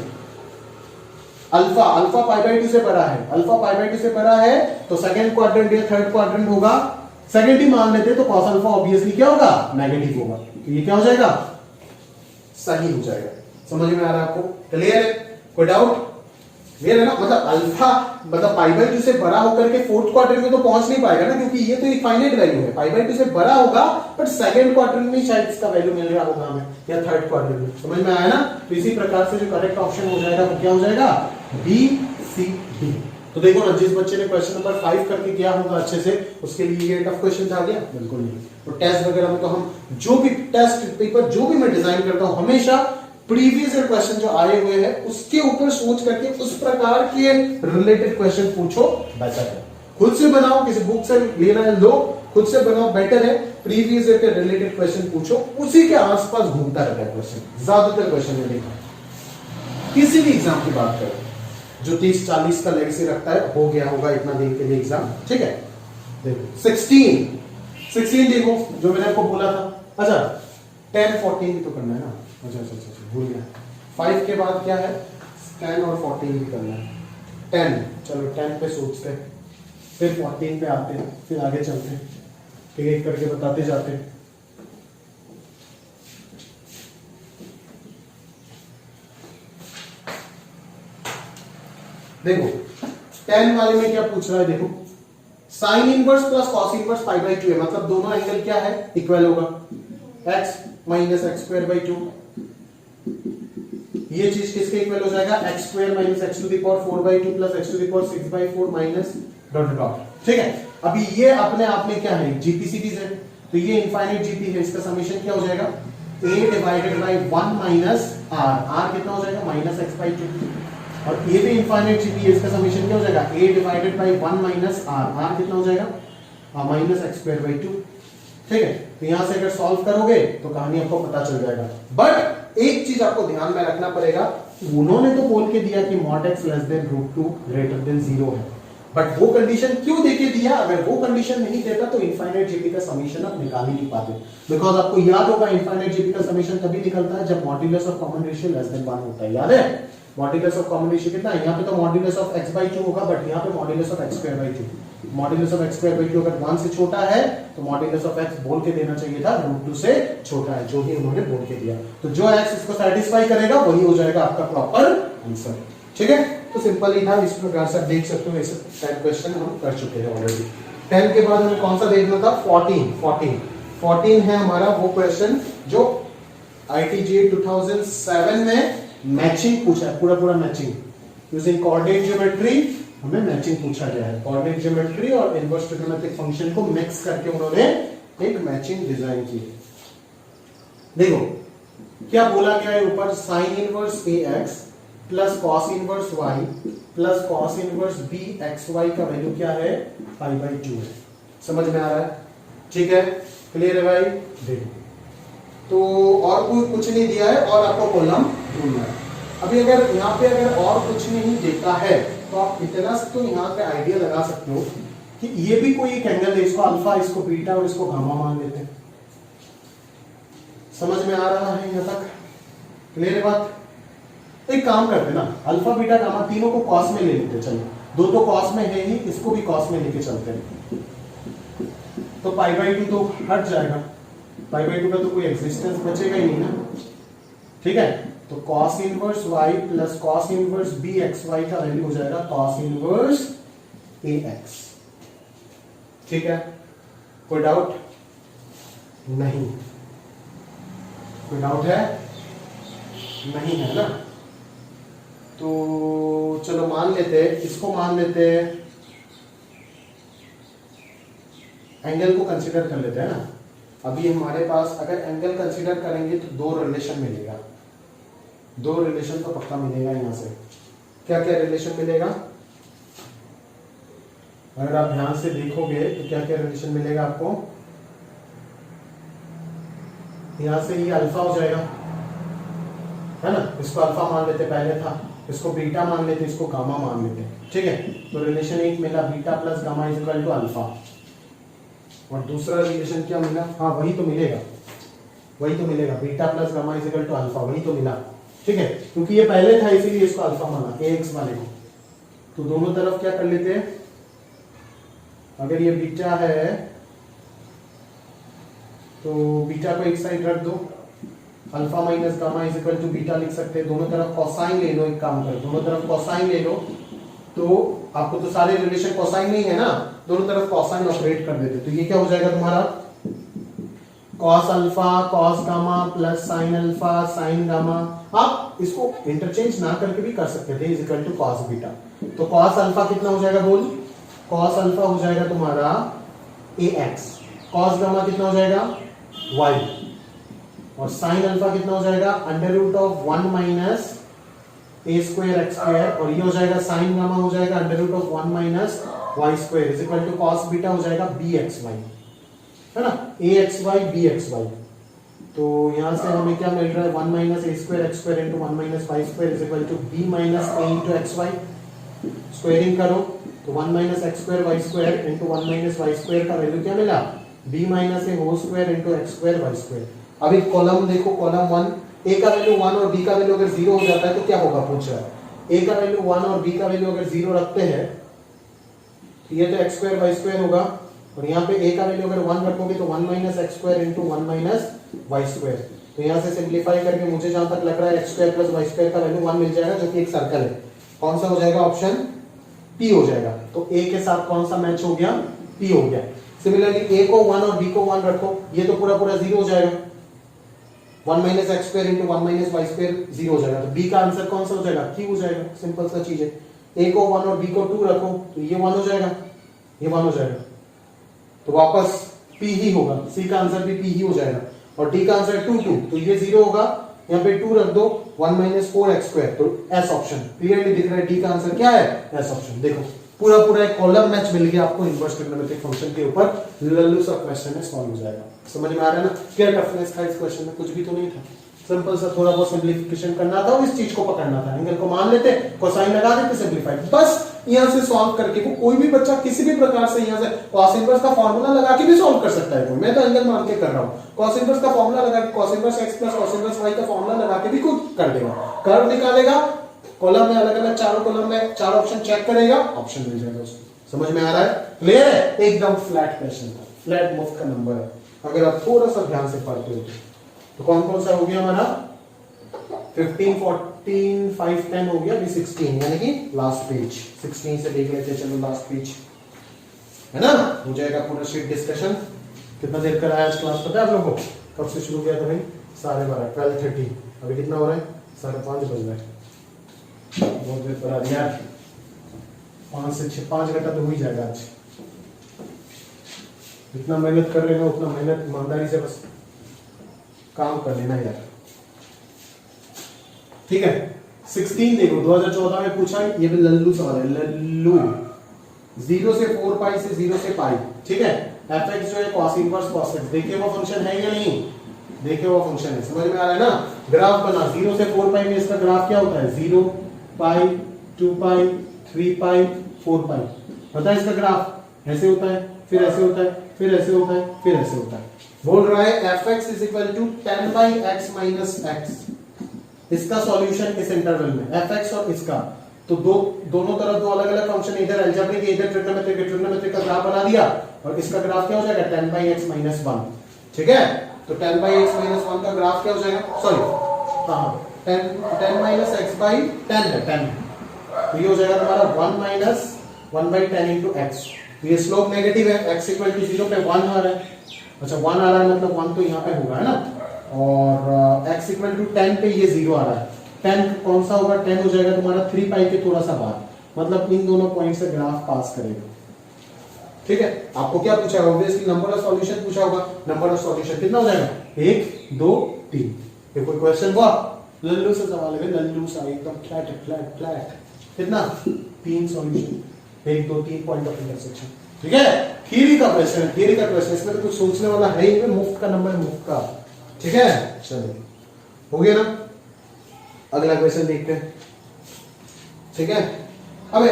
अल्फा पाई बाय 2 से बड़ा है, अल्फा पाई बाय 2 से बड़ा है तो सेकंड क्वाड्रेंट या थर्ड क्वाड्रेंट होगा, सेकंड ही मान लेते तो cos अल्फा ऑब्वियसली क्या होगा, नेगेटिव होगा, तो ये क्या हो जाएगा, सही हो जाएगा। समझ में आ रहा है आपको, क्लियर है, कोई डाउट, क्लियर है ना। मतलब अल्फा मतलब पाई बाय 2 से बड़ा होकर के फोर्थ क्वाड्रेंट में तो पहुंच नहीं पाएगा ना, क्योंकि ये तो एक फाइनाइट वैल्यू है, पाई बाय 2 से बड़ा होगा बट सेकंड क्वाड्रेंट में शायद इसका वैल्यू मिल रहा होगा हमें, या थर्ड क्वाड्रेंट में, समझ में आया ना। तो इसी प्रकार से जो करेक्ट ऑप्शन हो जाएगा वो क्या हो जाएगा, बी सी डी। तो देखो ना, जिस बच्चे ने क्वेश्चन नंबर 5 करके किया होगा अच्छे से, उसके लिए ये टफ क्वेश्चन था क्या, बिल्कुल नहीं। तो टेस्ट वगैरह में तो हम जो भी टेस्ट पेपर जो भी मैं डिजाइन करता हूं, हमेशा प्रीवियस ईयर क्वेश्चन जो आए हुए हैं उसके ऊपर सोच करके उस प्रकार के रिलेटेड क्वेश्चन पूछो, बेटर है। खुद से बनाओ, किसी बुक से लेना है लो, खुद से बनाओ, बेटर है। प्रीवियस ईयर के रिलेटेड क्वेश्चन पूछो, उसी के आसपास घूमता रहता है क्वेश्चन, ज्यादातर क्वेश्चन में देखा, किसी भी एग्जाम की बात करो जो 30-40 का लेगेसी रखता है, हो गया होगा इतना दिन के लिए एग्जाम, ठीक है। देखो 16 देखो जो मैंने आपको बोला था, अच्छा 10-14 भी तो करना है ना, अच्छा भूल गया। 5 के बाद क्या है, 10 और 14 भी करना है। 10, चलो 10 पे सोचते हैं, फिर 14 पे आते हैं, फिर आगे चलते हैं, एक एक करके बताते जाते हैं। देखो 10 वाले में क्या पूछ रहा है, देखो sine inverse plus cos inverse pi by 2 है, मतलब दोनों एंगल क्या है, इक्वल होगा, x minus x square by 2, ये चीज किसके इक्वल हो जाएगा, x square minus x to the power 4 by 2 plus x to the power 6 by 4 minus dot dot, ठीक है। अभी ये अपने आप में क्या है, जीपी सीरीज है, तो ये इनफाइनाइट जीपी है, इसका समीशन क्या हो जाएगा, a divided by 1 minus r, r कितना हो जाएगा, माइनस एक्स बाई 2, और ये भी इनफाइनाइट जीपी है, इसका समीशन क्या हो जाएगा, a divided by 1 minus r, r कितना हो जाएगा, माइनस एक्स स्क्वायर बाई 2, ठीक है। तो यहां से अगर सॉल्व करोगे तो कहानी आपको पता चल जाएगा। बट एक चीज आपको ध्यान में रखना पड़ेगा, उन्होंने तो बोल के दिया कि mod x less than √2 greater than 0 है, बट वो कंडीशन क्यों देके दिया, अगर वो कंडीशन नहीं देता तो इनफाइनाइट जीपी का समीशन आप निकाल ही नहीं पाते, बिकॉज आपको याद होगा इनफाइनाइट जीपी का समीशन तभी निकलता है जब modulus of common ratio less than 1 होता है, याद है। मॉड्यूलस ऑफ कॉमन रेशियो कितना है, यहाँ पे तो मॉड्यूलस ऑफ x बाई 2 होगा, बट यहाँ पे modulus of x square by 2, modulus of x square by 2 अगर 1 से छोटा है तो मॉड्यूलस ऑफ x बोल के देना चाहिए था √2 से छोटा है, जो भी उन्होंने बोल के दिया, तो जो x इसको सेटिस्फाई करेगा वही हो जाएगा आपका प्रॉपर आंसर, ठीक है। तो सिंपल ही था, इस प्रकार से आप देख सकते हो, ऐसे 10 क्वेश्चन हम कर चुके हैं ऑलरेडी। 10 के बाद हमें कौन सा देखना था, 14 है हमारा वो क्वेश्चन जो ITGA 2007 में मैचिंग पूछा है, पूरा मैचिंग यूजिंग कोऑर्डिनेट ज्योमेट्री, हमें मैचिंग पूछा गया है, कोऑर्डिनेट ज्योमेट्री और इनवर्स ट्रिग्नोमेट्रिक फंक्शन को मिक्स करके उन्होंने एक मैचिंग डिजाइन की। देखो क्या बोला गया है ऊपर, sine inverse ax plus cos inverse y plus cos inverse bxy का वैल्यू क्या है, पाई बाई 2 है, समझ में आ रहा है, ठीक है, क्लियर है भाई। देखो तो और कोई कुछ नहीं दिया है और आपको कॉलम ढूंढना है। अभी अगर यहाँ पे अगर और कुछ नहीं देता है तो आप इतना तो यहाँ पे आइडिया लगा सकते हो कि ये भी कोई एक एंगल है, इसको अल्फा, इसको बीटा और इसको गामा मान लेते हैं, समझ में आ रहा है यहाँ तक, क्लियर है बात। एक काम करते हैं ना, अल्फा बीटा गामा तीनों को कॉस में ले लेते, चलो दो तो कॉस में है ही, इसको भी कॉस में लेके चलते हैं, तो पाई बाई 2 तो हट जाएगा, पाई बाई 2 का तो कोई एग्जिस्टेंस बचेगा ही नहीं ना, ठीक है। तो cos inverse y plus cos inverse bxy का वैल्यू हो जाएगा cos इनवर्स ax, ठीक है। कोई डाउट नहीं, कोई डाउट है नहीं है ना, तो चलो मान लेते हैं, इसको मान लेते हैं, एंगल को कंसीडर कर लेते हैं ना। अभी हमारे पास अगर एंगल कंसीडर करेंगे तो दो रिलेशन मिलेगा, दो रिलेशन तो पक्का मिलेगा यहाँ से। क्या क्या रिलेशन मिलेगा, अगर आप ध्यान से देखोगे तो क्या क्या रिलेशन मिलेगा आपको, यहां से ये अल्फा हो जाएगा, है ना, इसको अल्फा मान लेते पहले था, इसको बीटा मान लेते, इसको गामा मान लेते, ठीक है। तो रिलेशन एक मिला beta plus gamma is equal to alpha, और दूसरा रिलेशन क्या मिला, हाँ वही तो मिलेगा, वही तो मिलेगा, beta plus gamma is equal to alpha, वही तो मिला, ठीक है, क्योंकि ये पहले था इसीलिए इसको अल्फा माना ax वाले को। तो दोनों तरफ क्या कर लेते हैं, अगर ये बीटा है तो बीटा को एक साइड रख दो, alpha minus gamma is equal to beta लिख सकते हैं, दोनों तरफ कोसाइन ले लो, एक काम करो दोनों तरफ कोसाइन ले लो, तो आपको तो सारे रिलेशन कोसाइन नहीं है ना, दोनों तरफ कोसाइन ऑपरेट कर देते, तो ये क्या हो जाएगा तुम्हारा cos alpha cos gamma plus sin alpha sin gamma. आप इसको इंटरचेंज ना करके भी कर सकते थे, is equal to cos beta. तो cos अल्फा कितना हो जाएगा बोल, cos अल्फा हो जाएगा तुम्हारा ax, cos गामा कितना हो जाएगा y, और sin अल्फा कितना हो जाएगा under root of 1 minus a square x square, और ये हो जाएगा sin गामा हो जाएगा under root of 1 minus y square is equal to cos beta हो जाएगा bxy, है ना, axy bxy। तो यहां से हमें क्या मिल रहा है 1 minus a square x square into 1 minus y square is equal to b minus a into x y, squaring करो तो 1 minus x square y square into 1 minus y square का वैल्यू क्या मिला b minus a whole square into x square y square. अभी कॉलम देखो, कॉलम 1 a का वैल्यू 1 और b का वैल्यू अगर 0 हो जाता है तो क्या होगा पूछ रहा है, a का वैल्यू 1 और b का वैल्यू अगर 0 रखते हैं तो ये तो एक्स स्क्वायर वाई स्क्वायर होगा, और यहाँ पे a का वैल्यू अगर 1 रखोगे तो 1 minus x square into 1 minus y square. तो यहाँ से सिंप्लीफाई करके मुझे जहां तक लग रहा है x square plus y square का वैल्यू 1 मिल जाएगा, जो कि एक सर्कल है, कौन सा हो जाएगा ऑप्शन p हो जाएगा। तो a के साथ कौन सा मैच हो गया, p हो गया। सिमिलरली a को 1 और b को 1 रखो, ये तो पूरा पूरा 0 हो जाएगा, 1 minus x square into 1 minus y square 0 हो जाएगा, तो b का आंसर कौन सा हो जाएगा q हो जाएगा, सिंपल सा चीज है। a को 1 और b को 2 रखो तो ये 1 हो जाएगा, ये 1 हो जाएगा, तो वापस p ही होगा, c का आंसर भी p ही हो जाएगा, और d का आंसर 2 2 तो ये 0 होगा, यहाँ पे 2 रख दो 1 माइनस 4 एक्स स्क्वायर, तो s ऑप्शन क्लियरली दिख रहा है, d का आंसर क्या है s ऑप्शन। देखो पूरा पूरा एक कॉलम मैच मिल गया आपको इनवर्स ट्रिग्नोमेट्रिक फंक्शन के ऊपर, लल्लू सा क्वेश्चन है, सॉल्व हो जाएगा। समझ में आ रहा है ना, क्या टफनेस था इस क्वेश्चन में, कुछ भी तो नहीं था, सिंपल सा थोड़ा बहुत सिंपलीफिकेशन करना था और इस चीज को पकड़ना था, एंगल को मान लेते, कोसाइन लगा देते, सिंपलीफाई, बस यहां से सॉल्व करके वो कोई भी बच्चा किसी भी प्रकार से यहां से cos इनवर्स का फार्मूला लगा के भी सॉल्व कर सकता है कोई, मैं तो एंगल मान के कर रहा हूं, cos इनवर्स का फार्मूला लगा के cos inverse x plus cos inverse y का फार्मूला लगा के भी खुद कर देगा, कर्व निकालेगा, कॉलम में अलग अलग चारों कॉलम में चार ऑप्शन चेक करेगा, ऑप्शन मिल जाएगा उसको। समझ में आ रहा है, क्लियर है, एकदम फ्लैट क्वेश्चन था, फ्लैट मुफ्त का नंबर है, अगर आप थोड़ा सा ध्यान से पढ़ते हो तो कौन कौन सा हो गया हमारा 15 14 5 10 हो गया, अभी 16 यानी कि लास्ट पेज, 16 से देख लेते हैं, चलो लास्ट पेज है ना, हो जाएगा पूरा शीट डिस्कशन। कितना देर कराया आज क्लास पता है आप लोगों को, कब से शुरू किया था भाई 12:30 12:30, अभी कितना हो रहा है 5:30 बज रहा है, बहुत देर करा दिया, 5 से 6 5 घंटा तो हो ही जाएगा आज, जितना मेहनत कर लेना उतना मेहनत ईमानदारी से बस काम कर लेना यार, ठीक है। 16 देखो 2014 में पूछा है, ये भी लल्लू सवाल है, लल्लू 0 से 4 पाई से 0 से पाई, ठीक है, fx जो है cos इनवर्स cos x, देखे वो फंक्शन है या नहीं, देखे वो फंक्शन है, समझ में आ रहा है ना, ग्राफ बना 0 से 4 पाई में इसका ग्राफ क्या होता है 0 पाई 2 पाई 3 पाई 4 पाई, पता है इसका ग्राफ ऐसे होता है, फिर ऐसे होता है, फिर ऐसे होता है, फिर ऐसे होता है। बोल रहा है fx is equal to 10 by x minus x, इसका सॉल्यूशन इस इंटरवल में fx और इसका, तो दोनों तरफ दो अलग अलग फंक्शन, इधर अलजेब्रिक इधर ट्रिग्नोमेट्रिक, ट्रिग्नोमेट्रिक का ग्राफ बना दिया, और इसका ग्राफ क्या हो जाएगा 10 बाई एक्स माइनस 1, ठीक है, तो 10 बाई एक्स माइनस 1 का ग्राफ क्या हो जाएगा, सॉरी हाँ 10 माइनस एक्स बाई 10 है 10, तो ये हो जाएगा तुम्हारा 1 माइनस 1 बाई 10 इंटू एक्स, तो ये स्लोप नेगेटिव है, x इक्वल टू 0 पे 1 आ रहा है, अच्छा 1 आ रहा है मतलब 1 तो यहाँ पे होगा है ना, और x इक्वल टू 10 पे ये 0 आ रहा है, 10 कौन सा होगा 10 हो जाएगा तुम्हारा 3 पाई के थोड़ा सा बाद, मतलब इन दोनों पॉइंट से ग्राफ पास करेगा, ठीक है। आपको क्या पूछा है, ऑब्वियसली नंबर ऑफ सॉल्यूशन पूछा होगा, नंबर ऑफ सॉल्यूशन कितना हो जाएगा 1 2 3, ये कोई क्वेश्चन हुआ, लल्लू से सवाल है, लल्लू सा एकदम फ्लैट फ्लैट फ्लैट, कितना 3 सॉल्यूशन, 1 2 3 पॉइंट ऑफ इंटरसेक्शन। ठीक है, थियरी का क्वेश्चन है, थियरी का क्वेश्चन, इसमें तो कुछ सोचने वाला है ही नहीं, मुफ्त का नंबर मुफ्त का। ठीक है, चलिए हो गया ना, अगला क्वेश्चन देखते हैं। ठीक है, अब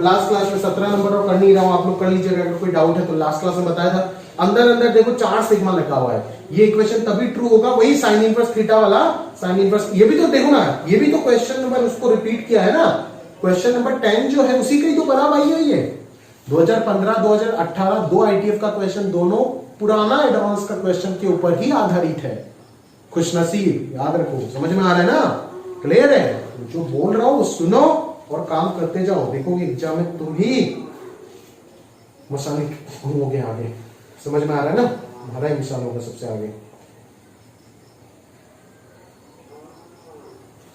लास्ट क्लास में 17 नंबर और कर नहीं रहा हूं, आप लोग कर लीजिएगा, अगर कोई डाउट है तो लास्ट क्लास में बताया था। अंदर अंदर देखो 4 सिग्मा लिखा हुआ है, ये इक्वेशन तभी ट्रू होगा, वही साइन इनवर्स थीटा वाला साइन इनवर्स, ये भी तो देखो ना, ये भी तो क्वेश्चन नंबर उसको रिपीट किया है ना, क्वेश्चन नंबर 10 जो है उसी का ही तो बना भाई है ये। 2015 2018 दो आईटीएफ का क्वेश्चन, दोनों पुराना एडवांस का क्वेश्चन के ऊपर ही आधारित है। खुशनसीब, याद रखो, समझ में आ रहा है ना, क्लियर है, जो बोल रहा हूं सुनो और काम करते जाओ, देखोगे एग्जाम में तुम ही मुसालिक होगे आगे। समझ में आ रहा है ना, हमारा ही मिसाल होगा सबसे आगे।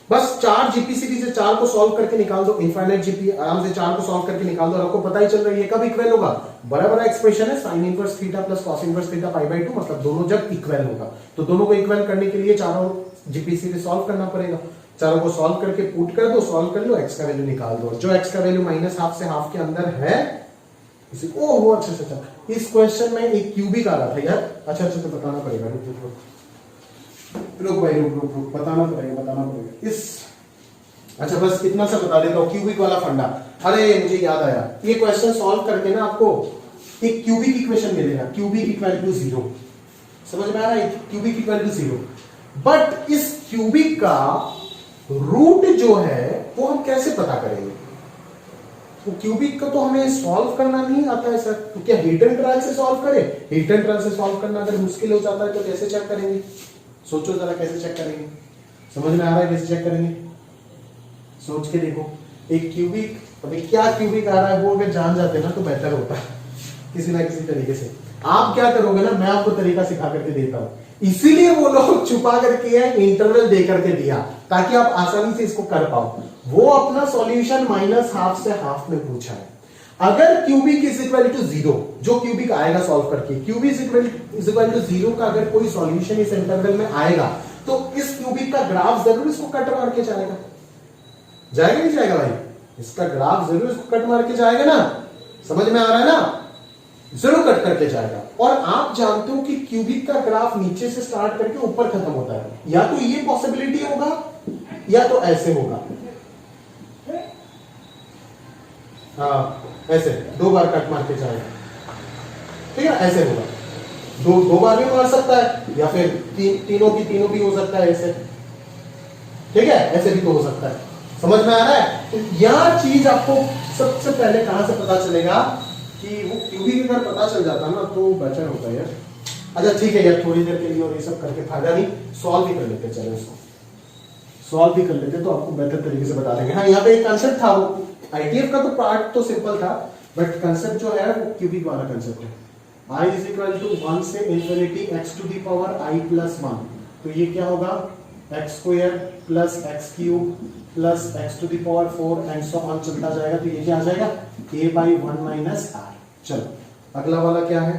बस 4 जीपीसीटी से 4 को सॉल्व करके निकाल दो, इनफाइनाइट जीपी आराम से 4 को सॉल्व करके निकाल दो, और आपको पता ही चल रहा है ये कब इक्वल होगा, बड़ा बड़ा एक्सप्रेशन है sine inverse theta plus cos inverse theta pi by 2, मतलब दोनों जब इक्वल होगा, तो दोनों को इक्वल करने के लिए चारों जीपीसीटी सॉल्व करना पड़ेगा। चारों को सॉल्व करके पुट कर दो, सॉल्व कर लो, एक्स का वैल्यू निकाल दो, जो एक्स का वैल्यू -½ से हाफ के अंदर है इसी को, ओहो अच्छा अच्छा, इस क्वेश्चन में एक क्यूबिक आ रहा था यार, अच्छा अच्छा तो बताना पड़ेगा, रुक भाई रुक, बताना पड़ेगा इस, अच्छा बस इतना सा बता देता हूं, क्यूबिक वाला फंडा। अरे मुझे याद आया, ये क्वेश्चन सॉल्व करके ना आपको एक क्यूबिक इक्वेशन मिलेगा, क्यूबिक इक्वल टू 0, समझ में आ रहा है, क्यूबिक इक्वल टू 0, बट इस क्यूबिक का रूट जो है वो हम कैसे पता करेंगे, तो क्यूबिक का तो हमें सॉल्व करना नहीं आता है सर, तो क्या हिट एंड ट्रायल से सॉल्व करें, हिट एंड ट्रायल से सॉल्व करना अगर मुश्किल हो जाता है तो कैसे चेक करेंगे, सोचो जरा कैसे चेक करेंगे, समझ में आ रहा है कैसे चेक करेंगे, सोच के देखो। एक क्यूबिक, अभी क्या क्यूबिक आ रहा है वो अगर जान जाते ना तो बेहतर होता है किसी ना किसी तरीके से। आप क्या करोगे ना, मैं आपको तरीका सिखा करके देता हूं, इसीलिए वो लोग छुपा करके इंटरवल दे करके दिया ताकि आप आसानी से इसको कर पाओ। वो अपना सॉल्यूशन -½ से हाफ में पूछा है, अगर क्यूबिक इज इक्वल टू 0, जो क्यूबिक आएगा सॉल्व करके, क्यूबिक इज इक्वल टू 0 का अगर कोई सॉल्यूशन इस इंटरवल में आएगा तो इस क्यूबिक का ग्राफ जरूर इसको कट मार के जाएगा, जाएगा नहीं जाएगा भाई, इसका ग्राफ जरूर इसको कट मार के जाएगा ना, समझ में आ रहा है ना, जरूर कट करके जाएगा। और आप जानते हो कि क्यूबिक का ग्राफ नीचे से स्टार्ट करके ऊपर खत्म होता है, या तो ये पॉसिबिलिटी होगा या तो ऐसे होगा, हाँ ऐसे 2 बार कट मार के जाएगा, ठीक है, ऐसे होगा, दो बार भी मार सकता है, या फिर तीनों की तीनों भी हो सकता है ऐसे, ठीक है, ऐसे भी तो हो सकता है, समझ में आ रहा है। तो यह चीज आपको सबसे पहले कहां से पता चलेगा कि वो क्यूबिक अगर पता चल जाता ना तो बेटर होता है यार। अच्छा ठीक है यार, थोड़ी देर के लिए और ये सब करके फायदा नहीं, सॉल्व भी कर लेते, चलो इसको सॉल्व भी कर लेते तो आपको बेहतर तरीके से बता देंगे। हाँ यहाँ पे एक कंसेप्ट था, वो आईटीएफ का तो पार्ट तो सिंपल था, बट कंसेप्ट जो है वो क्यूबिक वाला कंसेप्ट है। I इज इक्वल टू 1 से infinity x to the power i plus 1, तो ये क्या होगा x square plus x cube plus x to the power 4 and so on चलता जाएगा, तो ये क्या आ जाएगा a बाई 1 माइनस r। चलो अगला वाला क्या है,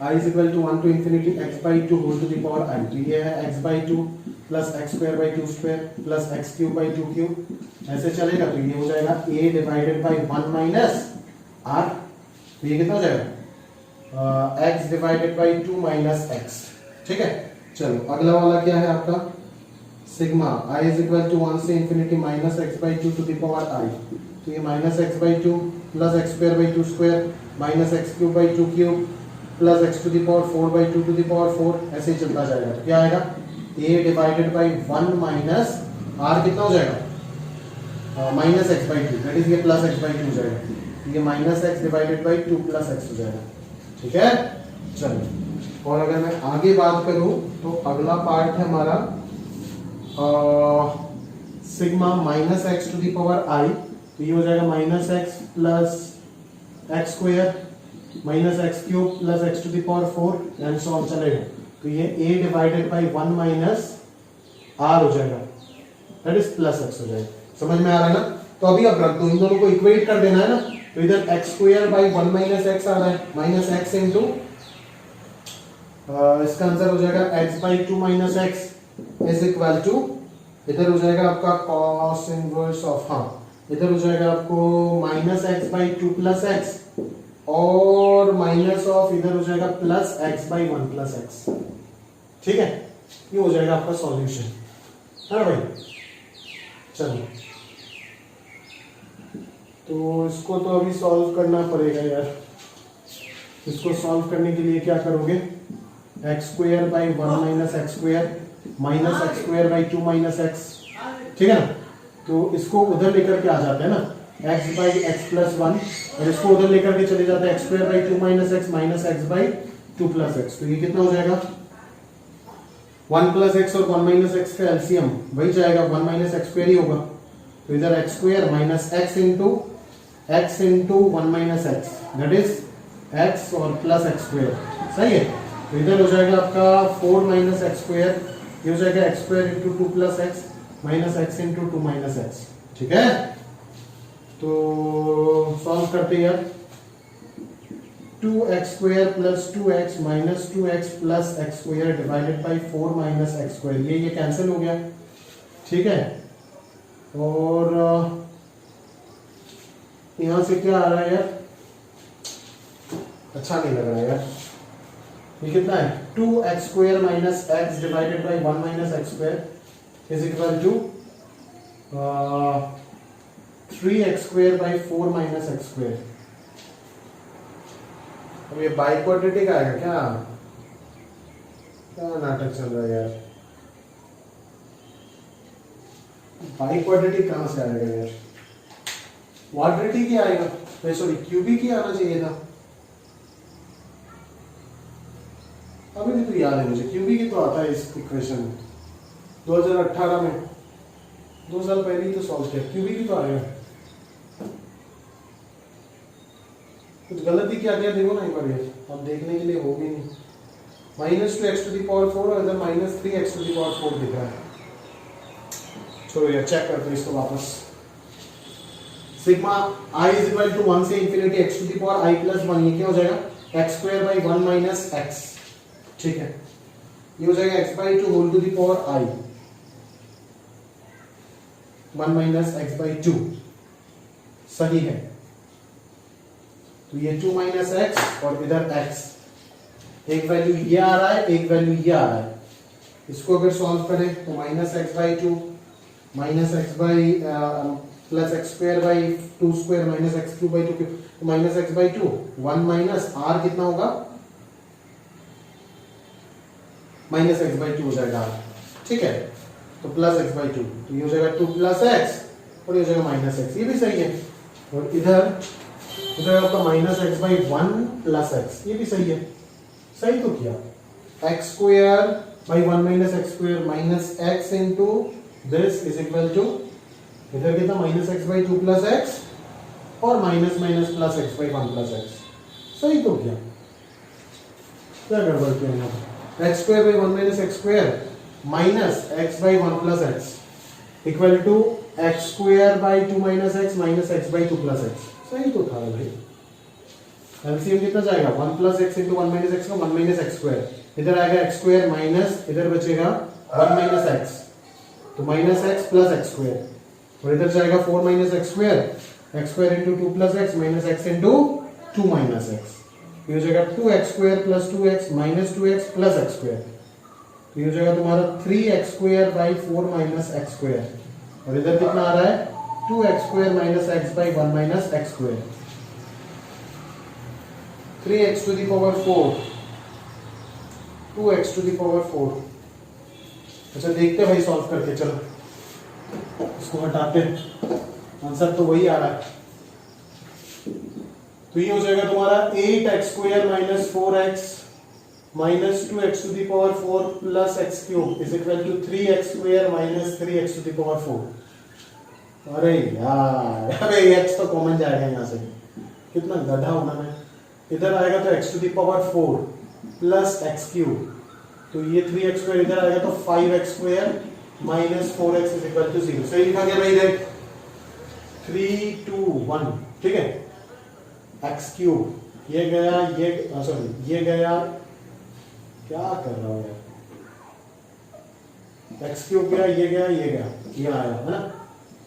I is equal to 1 to infinity x by 2 whole to the power i, तो ये है x by 2 plus x square by 2 square plus x cube by 2 cube, ऐसे चलेगा, तो ये हो जाएगा a divided by 1 minus r, तो ये कितना हो जाएगा x divided by 2 minus x, ठीक है। चलो अगला वाला क्या है आपका, sigma I is equal to 1 से infinity minus x by 2 to the power i, तो ये minus x by 2 plus x square by 2 square minus x cube by 2 cube plus x to the power 4 by 2 to the power 4, ऐसे ही चलता जाएगा, तो क्या आएगा a divided by 1 minus r, कितना हो जाएगा minus x by 2, that is ये प्लस x बाई 2 हो जाएगा, ये minus x divided by 2 plus x हो जाएगा, ठीक है। चलो और अगर मैं आगे बात करूं तो अगला पार्ट है हमारा sigma minus x to the power i, तो ये हो जाएगा minus x plus x square minus x cube plus x to the power 4 and so on चलेगा, तो ये a divided by 1 minus r हो जाएगा, दैट इज प्लस x हो जाएगा, समझ में आ रहा है ना। तो अभी अब रख दो, इन दोनों को इक्वेट कर देना है ना, तो इधर x square by 1 minus x आ रहा है, माइनस x इंटू इसका आंसर हो जाएगा x by 2 minus x is equal to, इधर हो जाएगा आपका cos इनवर्स ऑफ, हाँ इधर हो जाएगा आपको minus x by two plus x और माइनस ऑफ इधर हो जाएगा plus x by one plus x. ठीक है, ये हो जाएगा आपका सॉल्यूशन, है ना भाई। चलो तो इसको तो अभी सॉल्व करना पड़ेगा यार। इसको सॉल्व करने के लिए क्या करोगे, x square by one minus x square minus x square by two minus x, ठीक है ना। तो इसको उधर लेकर के आ जाते हैं ना, x by x plus one, और इसको उधर लेकर के चले जाते हैं x square by two minus x minus x by two plus x. तो ये कितना हो जाएगा, वन प्लस एक्स और वन माइनस एक्स का एलसीएम वही जाएगा, वन माइनस एक्स स्क्वायर ही होगा। तो इधर x square minus x into one minus x, that is x और प्लस एक्स स्क्वायर, सही है। तो इधर हो जाएगा आपका फोर माइनस एक्स स्क्वायर, ये हो जाएगा x square into two plus x minus x into two minus x, ठीक है। तो सॉल्व करते हैं यार, two x square plus two x minus two x plus x square divided by four minus x square, ये कैंसिल हो गया, ठीक है। और यहां से क्या आ रहा है यार, अच्छा नहीं लग रहा है यार, ये कितना है, two x square minus x divided by one minus x square is equal to three x square by four minus x square. अब ये बाइक्वाड्रेटिक आएगा क्या, क्या नाटक चल रहा है यार, बाइक्वाड्रेटिक कहां से आएगा यार, क्वाड्रेटिक ही आएगा, सॉरी क्यूबिक ही आना चाहिए था। अभी भी तो याद है मुझे, क्यूबिक ही तो आता है इस इक्वेशन में, 2018 में, 2 साल पहले ही तो सॉल्व किया, क्यूबिक ही तो आएगा। कुछ गलती क्या किया देखो ना एक बार, ये अब देखने के लिए हो भी नहीं, minus two x to the power four और इधर minus three x to the power four दिख रहा है। चलो यार चेक करते हैं इसको वापस, sigma i is equal to 1 से infinity x to the power i plus 1, ये क्या हो जाएगा x square by 1 minus x, ठीक है। ये हो जाएगा x by two whole to the power i 1 minus x by two, सही है। तो ये 2 माइनस एक्स और इधर x, एक वैल्यू ये आ रहा है एक वैल्यू ये आ रहा है, इसको अगर सॉल्व करें तो minus x by two minus x by plus x square by two square minus x cube by two, minus x by two, one minus r कितना होगा, माइनस एक्स बाई टू हो जाएगा, ठीक है। तो प्लस एक्स बाई टू, तो ये हो जाएगा टू प्लस एक्स और ये हो जाएगा माइनस एक्स, ये भी सही है। और इधर आपका minus x by one plus x, ये भी सही है, सही तो किया। X square by one minus x square minus x into this is equal to, इधर कितना minus x by two plus x और minus minus plus x by one plus x, सही तो किया। क्या गड़बड़ किया यहाँ पर, x square by one minus x square minus x by one plus x equal to x square by two minus x minus x by two plus x, सही तो था भाई। एलसीएम कितना जाएगा, 1 plus x into one minus x का 1 माइनस एक्स स्क्वायर, इधर आएगा एक्स स्क्वायर माइनस इधर बचेगा 1 माइनस एक्स, तो minus x plus x square, और इधर जाएगा 4 minus x square into two plus x minus x into two minus x, ये हो जाएगा 2x square plus 2x minus 2x plus x square, तो ये हो जाएगा तुम्हारा 3x square by 4 minus x square, और इधर कितना आ रहा है 2x square minus x by 1 minus x square, 3x to the power 4 2x to the power 4। अच्छा देखते भाई सॉल्व करके, चलो इसको हटाते, आंसर तो वही आ रहा है। तो ये हो जाएगा तुम्हारा 8x square minus 4x minus 2x to the power 4 plus x cube is equal to 3x square minus 3x to the power 4। अरे यार, अबे x तो कॉमन जाएगा यहाँ से, कितना गधा होना मैं, इधर आएगा तो x to the power 4 plus x cube, तो ये 3x स्क्वायर इधर आएगा तो 5x square minus 4x is equal to 0, सही लिखा गया भाई, देख 3 2 1, ठीक है। एक्स क्यूब ये गया, ये सॉरी ये गया, क्या कर रहा हूं यार, एक्स क्यूब गया, ये गया, ये गया, ये आया है ना,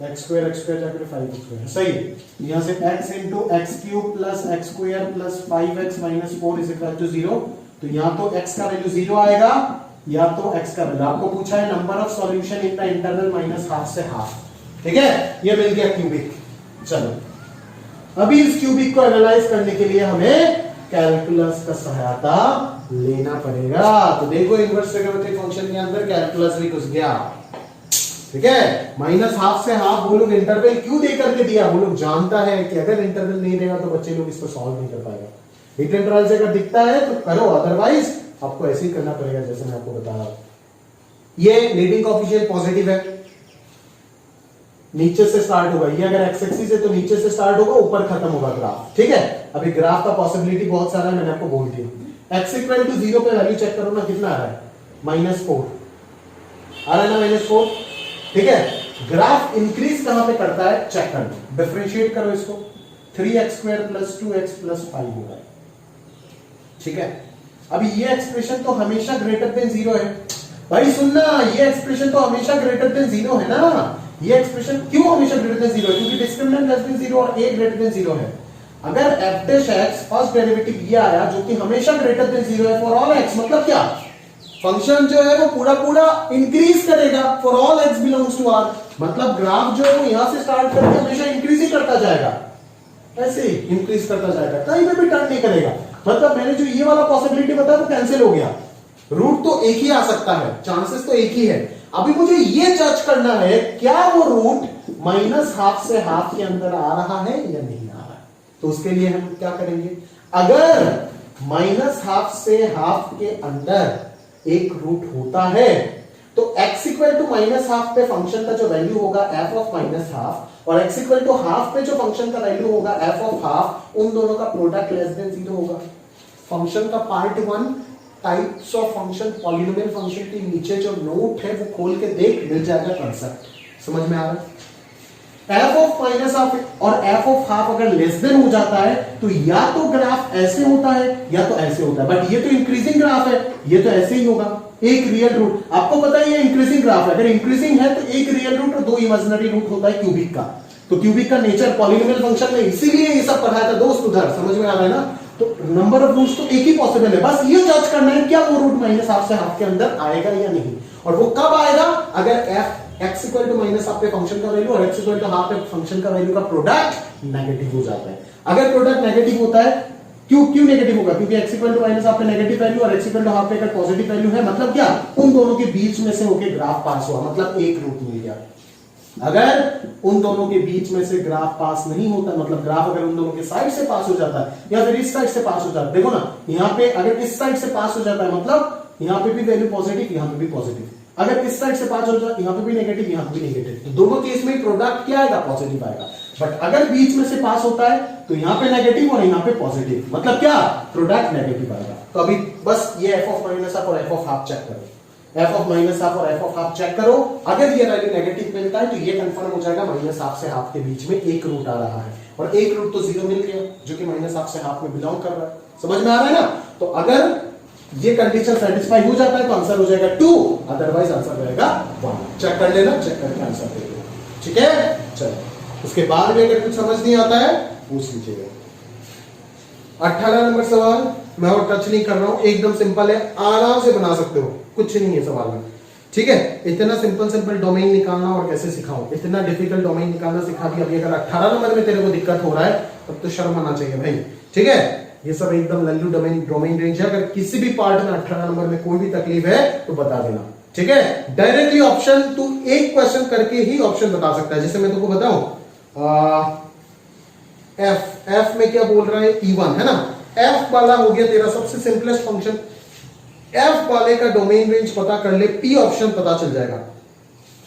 एक्स स्क्वायर जाकर 5x सही है। यहां से x into x cube plus x square plus 5x minus 4 is equal to 0। तो या तो x का वैल्यू 0 आएगा या तो x का वैल्यू, आपको पूछा है number of solution in the interval minus half से हाफ, ठीक है, ये मिल गया क्यूबिक। चलो अभी इस क्यूबिक को एनालाइज करने के लिए हमें कैलकुलस का सहायता लेना पड़ेगा। तो देखो इनवर्स ट्रिग्नोमेट्रिक फंक्शन के अंदर कैलकुलस भी घुस गया, ठीक है। माइनस हाफ से हाफ वो लोग इंटरवल क्यों दे करके दिया, वो लोग जानता है कि अगर इंटरवल नहीं देगा तो बच्चे लोग इसको सॉल्व नहीं कर पाएगा। हिट इंटरवल से अगर दिखता है तो करो, अदरवाइज आपको ऐसे ही करना पड़ेगा जैसे मैं आपको बता रहा हूं। ये लीडिंग कोएफिशिएंट पॉजिटिव है, नीचे से स्टार्ट होगा, ये अगर एक्स एक्सिस है तो नीचे से स्टार्ट होगा, ऊपर खत्म होगा ग्राफ, ठीक है। अभी ग्राफ का पॉसिबिलिटी बहुत सारा है, मैंने आपको बोल दिया। एक्स इक्वल टू 0 पे वैल्यू चेक करो ना, कितना आ रहा है, -4 आ रहा है ना, -4, ठीक है। ग्राफ इंक्रीज कहां पे करता है, चेक कर लो, डिफरेंशिएट करो इसको, 3x² + 2x + 5 होगा, ठीक है। अभी ये एक्सप्रेशन तो हमेशा ग्रेटर देन 0 है भाई, सुनना, ये एक्सप्रेशन तो हमेशा ग्रेटर देन 0 है ना। ये एक्सप्रेशन क्यों हमेशा ग्रेटर देन 0 है, क्योंकि डिस्क्रिमिनेंट लेस देन 0 और a ग्रेटर देन 0 है। अगर f' फर्स्ट डेरिवेटिव ये आया जो कि हमेशा ग्रेटर देन 0 है फॉर ऑल x, मतलब क्या, फंक्शन जो है वो पूरा पूरा इंक्रीज करेगा for all x belongs to r, मतलब ग्राफ जो है वो यहां से स्टार्ट करके हमेशा इंक्रीज ही करता जाएगा, ऐसे ही इंक्रीज करता जाएगा, कहीं पे भी टर्न नहीं करेगा। मतलब मैंने जो ये वाला पॉसिबिलिटी बताया वो कैंसिल हो गया, रूट तो एक ही आ सकता है, चांसेस तो एक ही है। अभी मुझे ये जज करना है क्या वो रूट माइनस हाफ से हाफ के अंदर आ रहा है या नहीं आ रहा है। तो उसके लिए हम क्या करेंगे, अगर माइनस हाफ से हाफ के अंदर एक रूट होता है तो x equal to minus half पे फंक्शन का जो वैल्यू होगा f ऑफ माइनस हाफ, और x इक्वल टू हाफ पे जो फंक्शन का वैल्यू होगा f ऑफ हाफ, उन दोनों का प्रोडक्ट लेस देन 0 होगा। फंक्शन का part 1 types of function polynomial function के नीचे जो नोट है वो खोल के देख, मिल जाएगा कंसेप्ट, समझ में आ रहा है। f ऑफ माइनस हाफ और f ऑफ हाफ अगर लेस देन हो जाता है तो या तो ग्राफ ऐसे होता है या तो ऐसे होता है, बट ये तो इंक्रीजिंग ग्राफ है, ये तो ऐसे ही होगा, एक रियल रूट, आपको पता है ये इंक्रीजिंग ग्राफ है, अगर इंक्रीजिंग है तो एक रियल रूट और 2 इमेजिनरी रूट होता है क्यूबिक का। तो क्यूबिक का नेचर पॉलिनोमियल फंक्शन में इसीलिए ये सब पढ़ाया था दोस्त उधर, समझ में आ रहा है ना। तो नंबर ऑफ रूट्स तो एक ही पॉसिबल है, बस ये जज करना है क्या वो रूट माइनस हाफ से हाफ के अंदर आएगा या नहीं, और वो कब आएगा, अगर x equal to minus half पे फंक्शन का वैल्यू और x इक्वल टू हाफ पे फंक्शन का वैल्यू का प्रोडक्ट नेगेटिव हो जाता है। अगर प्रोडक्ट नेगेटिव होता है, क्यों नेगेटिव होगा, क्योंकि x equal to minus half पे नेगेटिव वैल्यू और x इक्वल टू हाफ पे अगर पॉजिटिव वैल्यू है, मतलब क्या, उन दोनों के बीच में से होके ग्राफ पास हुआ, मतलब एक रूट मिल गया। अगर उन दोनों के बीच में से ग्राफ पास नहीं होता, मतलब ग्राफ अगर उन दोनों के साइड से पास हो जाता है या फिर इस साइड से पास हो जाता है, देखो ना यहाँ पे अगर इस साइड से पास हो जाता है मतलब यहाँ पे भी वैल्यू पॉजिटिव, यहाँ पे भी पॉजिटिव, अगर इस साइड से पास हो जाता है यहाँ पे भी नेगेटिव, यहाँ पे भी नेगेटिव, तो दोनों केस में प्रोडक्ट क्या आएगा, पॉजिटिव आएगा। बट अगर बीच में से पास होता है तो यहाँ पे नेगेटिव और यहाँ पे पॉजिटिव, मतलब क्या, प्रोडक्ट नेगेटिव आएगा। तो अभी बस ये f ऑफ माइनस हाफ और f ऑफ हाफ चेक करो, f ऑफ माइनस हाफ और f ऑफ हाफ चेक करो, अगर ये वैल्यू नेगेटिव मिलता है तो ये कंफर्म हो जाएगा माइनस हाफ से हाफ के बीच में एक रूट आ रहा है, और एक रूट तो 0 मिल गया जो कि माइनस हाफ से हाफ में बिलोंग कर रहा है, समझ में आ रहा है ना। तो अगर ये कंडीशन सेटिस्फाई हो जाता है तो आंसर हो जाएगा 2, अदरवाइज आंसर रहेगा 1। चेक कर लेना, चेक करके आंसर दे दो, ठीक है। चलो उसके बाद में अगर कुछ समझ नहीं आता है पूछ लीजिएगा। 18 नंबर सवाल, मैं और टच नहीं कर रहा हूं, एकदम सिंपल है, आराम से बना सकते हो, कुछ नहीं है सवाल में, ठीक है। इतना सिंपल डोमेन निकालना और कैसे सिखाऊं, इतना डिफिकल्ट डोमेन निकालना सिखा दिया। अभी अगर 18 नंबर में तेरे को दिक्कत हो रहा है तब तो शर्म आना चाहिए भाई, ठीक है। ये सब एकदम लल्लू डोमेन रेंज है, अगर किसी भी पार्ट में 18 नंबर में कोई भी तकलीफ है तो बता देना, ठीक है। डायरेक्टली ऑप्शन तू एक क्वेश्चन करके ही ऑप्शन बता सकता है, जैसे मैं तुमको बताऊं f में क्या बोल रहा है, E1 है ना, f वाला हो गया तेरा सबसे सिंपलेस्ट फंक्शन, f वाले का डोमेन रेंज पता कर ले, p ऑप्शन पता चल जाएगा।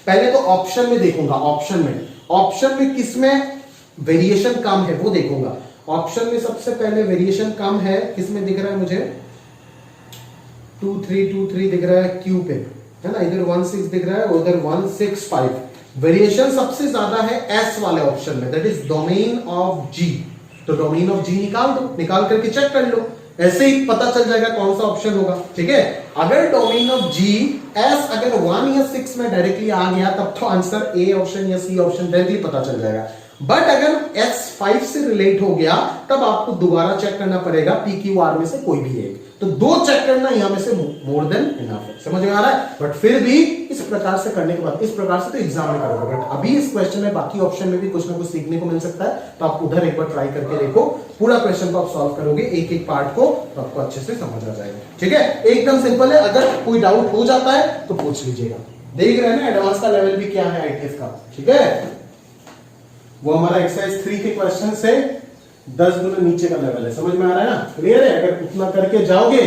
पहले तो ऑप्शन में देखूंगा, ऑप्शन में किसमें वेरिएशन कम है वो देखूंगा। ऑप्शन में सबसे पहले वेरिएशन कम है, किसमें दिख रहा है मुझे, 2 3 2 3 दिख रहा है क्यू पे, है ना, इधर 1 6 दिख रहा है, उधर 1 6 5। वेरिएशन सबसे ज्यादा है एस वाले ऑप्शन में, दैट इज डोमेन ऑफ जी। तो डोमेन ऑफ जी निकाल दो, निकाल करके चेक कर लो, ऐसे ही पता चल जाएगा कौन सा ऑप्शन होगा, ठीक है। अगर डोमेन ऑफ जी एस अगर 1 या 6 में डायरेक्टली आ गया तब तो आंसर ए ऑप्शन या सी ऑप्शन डायरेक्टली पता चल जाएगा। बट अगर एस 5 से रिलेट हो गया तब आपको दोबारा चेक करना पड़ेगा पी क्यू आर में से कोई भी एक। तो 2 चेक करना यहां में से मोर देन इनफ है, समझ में आ रहा है। बट फिर भी इस प्रकार से करने के बाद इस प्रकार से तो एग्जाम में करोगे, बट अभी इस क्वेश्चन में बाकी ऑप्शन में भी कुछ ना कुछ सीखने को मिल सकता है। तो आप उधर एक बार ट्राई करके देखो, पूरा क्वेश्चन को आप सॉल्व करोगे एक एक पार्ट को, तो आपको अच्छे से समझ आ जाएगा, ठीक है। एकदम सिंपल है, अगर कोई डाउट हो जाता है तो पूछ लीजिएगा। देख रहे हैं ना एडवांस का लेवल भी क्या है आईटीएस का, ठीक है। वो हमारा एक्सरसाइज 3 के क्वेश्चन से 10 गुना नीचे का लेवल है, समझ में आ रहा है ना, क्लियर है। अगर उतना करके जाओगे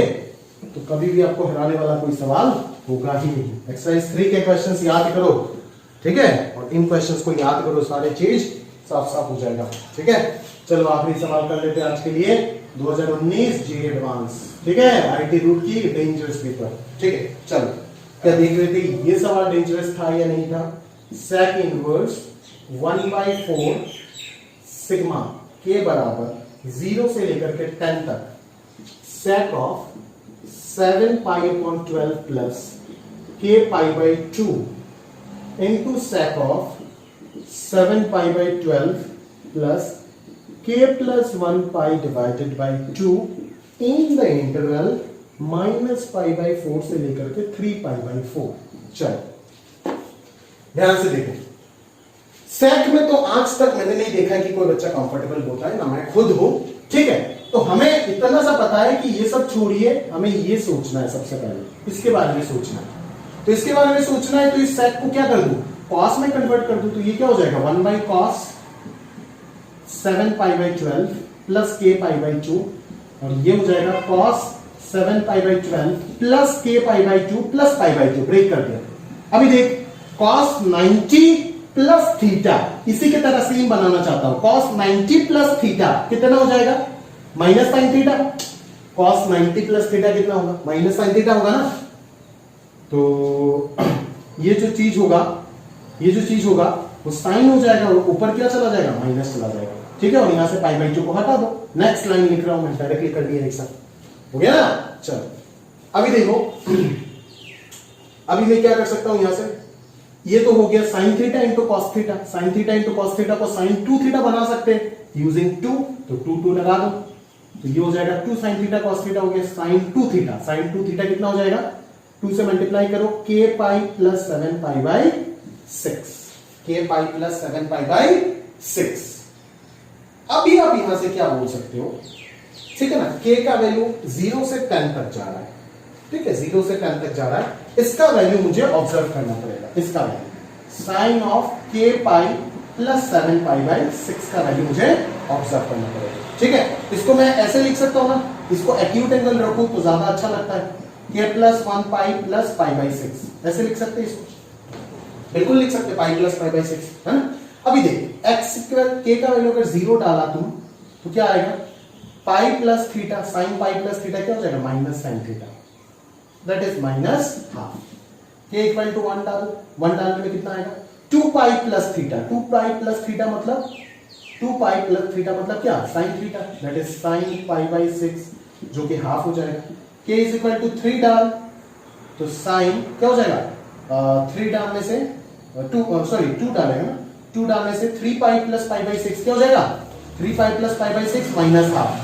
तो कभी भी आपको हराने वाला कोई सवाल होगा ही नहीं। एक्सरसाइज 3 के क्वेश्चंस याद करो, ठीक है, और इन क्वेश्चंस को याद करो, सारे चीज साफ साफ हो जाएगा, ठीक है। चलो आखिरी सवाल कर लेते हैं आज के लिए, 2019 जी एडवांस, ठीक है, आईटी रूट की डेंजरस पेपर, ठीक है। चलो क्या देख रहे थे, ये सवाल डेंजरस था या नहीं था। सेक इनवर्स 1/4 सिग्मा के बराबर 0 से लेकर के 10 तक sake of 7 pi upon 12 plus k pi by 2 into sake of 7 pi by 12 plus k plus 1 pi divided by 2 in the interval minus pi by 4 से लेकर के 3 पाई बाई 4। चलो ध्यान से देखो, सेक में तो आज तक मैंने नहीं देखा कि कोई बच्चा कंफर्टेबल होता है, ना मैं खुद हूं, ठीक है। तो हमें इतना सा पता है कि ये सब छोड़िए, हमें ये सोचना है सबसे पहले, इसके बारे में सोचना है। तो इसके बारे में सोचना है तो इस सेक को क्या कर दूं, कॉस में कन्वर्ट कर दूं, तो ये क्या हो जाएगा 1 by cos 7 pi by 12 plus k pi by 2, और ये हो जाएगा cos 7 pi by 12 plus k pi by 2 plus pi by 2, break कर दिया। अभी देख कॉस 90 प्लस थीटा, इसी के तरह सेम बनाना चाहता हूं, कॉस 90 प्लस थीटा कितना हो जाएगा, minus sine theta. Cos 90 plus theta कितना होगा, माइनस साइन थीटा होगा ना। तो ये जो चीज होगा, ये जो चीज होगा वो साइन हो जाएगा, ऊपर क्या चला जाएगा, माइनस चला जाएगा, ठीक है। और यहां से पाई बाई 2 को हटा दो। नेक्स्ट लाइन लिख रहा हूं मैं, डायरेक्टली कर दिया एक साथ, हो गया ना। चलो अभी देखो, अभी मैं क्या कर सकता हूं यहां से, ये तो हो गया sine theta into cos theta, sine theta into cos theta को साइन 2 थीटा बना सकते हैं यूजिंग 2, तो 2 लगा दो, तो ये हो जाएगा 2 साइन थीटा कॉस थीटा हो गया साइन 2 थीटा। साइन 2 थीटा कितना हो जाएगा, 2 से मल्टीप्लाई करो k pi plus 7 pi by 6, k pi plus 7 pi by 6। अभी आप यहां से क्या बोल सकते हो, ठीक है ना, k का वैल्यू 0 से 10 तक जा रहा है, ठीक है, 0 से 10 तक जा रहा है, इसका वैल्यू मुझे ऑब्जर्व करना पड़ेगा। इसका value sine of k pi plus 7 pi by 6 का वैल्यू मुझे ऑब्जर्व करना पड़ेगा, ठीक है। इसको मैं ऐसे लिख सकता हूं ना, इसको एक्यूट एंगल रखूं तो ज्यादा अच्छा लगता है, k plus 1 pi plus pi by 6, ऐसे लिख सकते हैं इसको, बिल्कुल लिख सकते पाई प्लस पाई बाई 6, है ना। अभी देखिए x k का वैल्यू अगर 0 डाला तुम तो क्या आएगा, pi plus theta, sine pi plus theta क्या हो जाएगा, minus sine theta, that is minus half. k equal to 1 डालो, 1 डालने में कितना आएगा, 2 pi plus theta, 2 pi plus theta मतलब 2 पाई प्लस थीटा मतलब क्या, sine theta, that is sine pi by 6 जो कि हाफ हो जाएगा। k इज इक्वल टू 3 डाल तो साइन क्या हो जाएगा, 3 डालने से 2 डालेगा ना, 2 डालने से 3 पाई प्लस पाई बाई 6 क्या हो जाएगा, 3 pi plus pi by 6 minus half,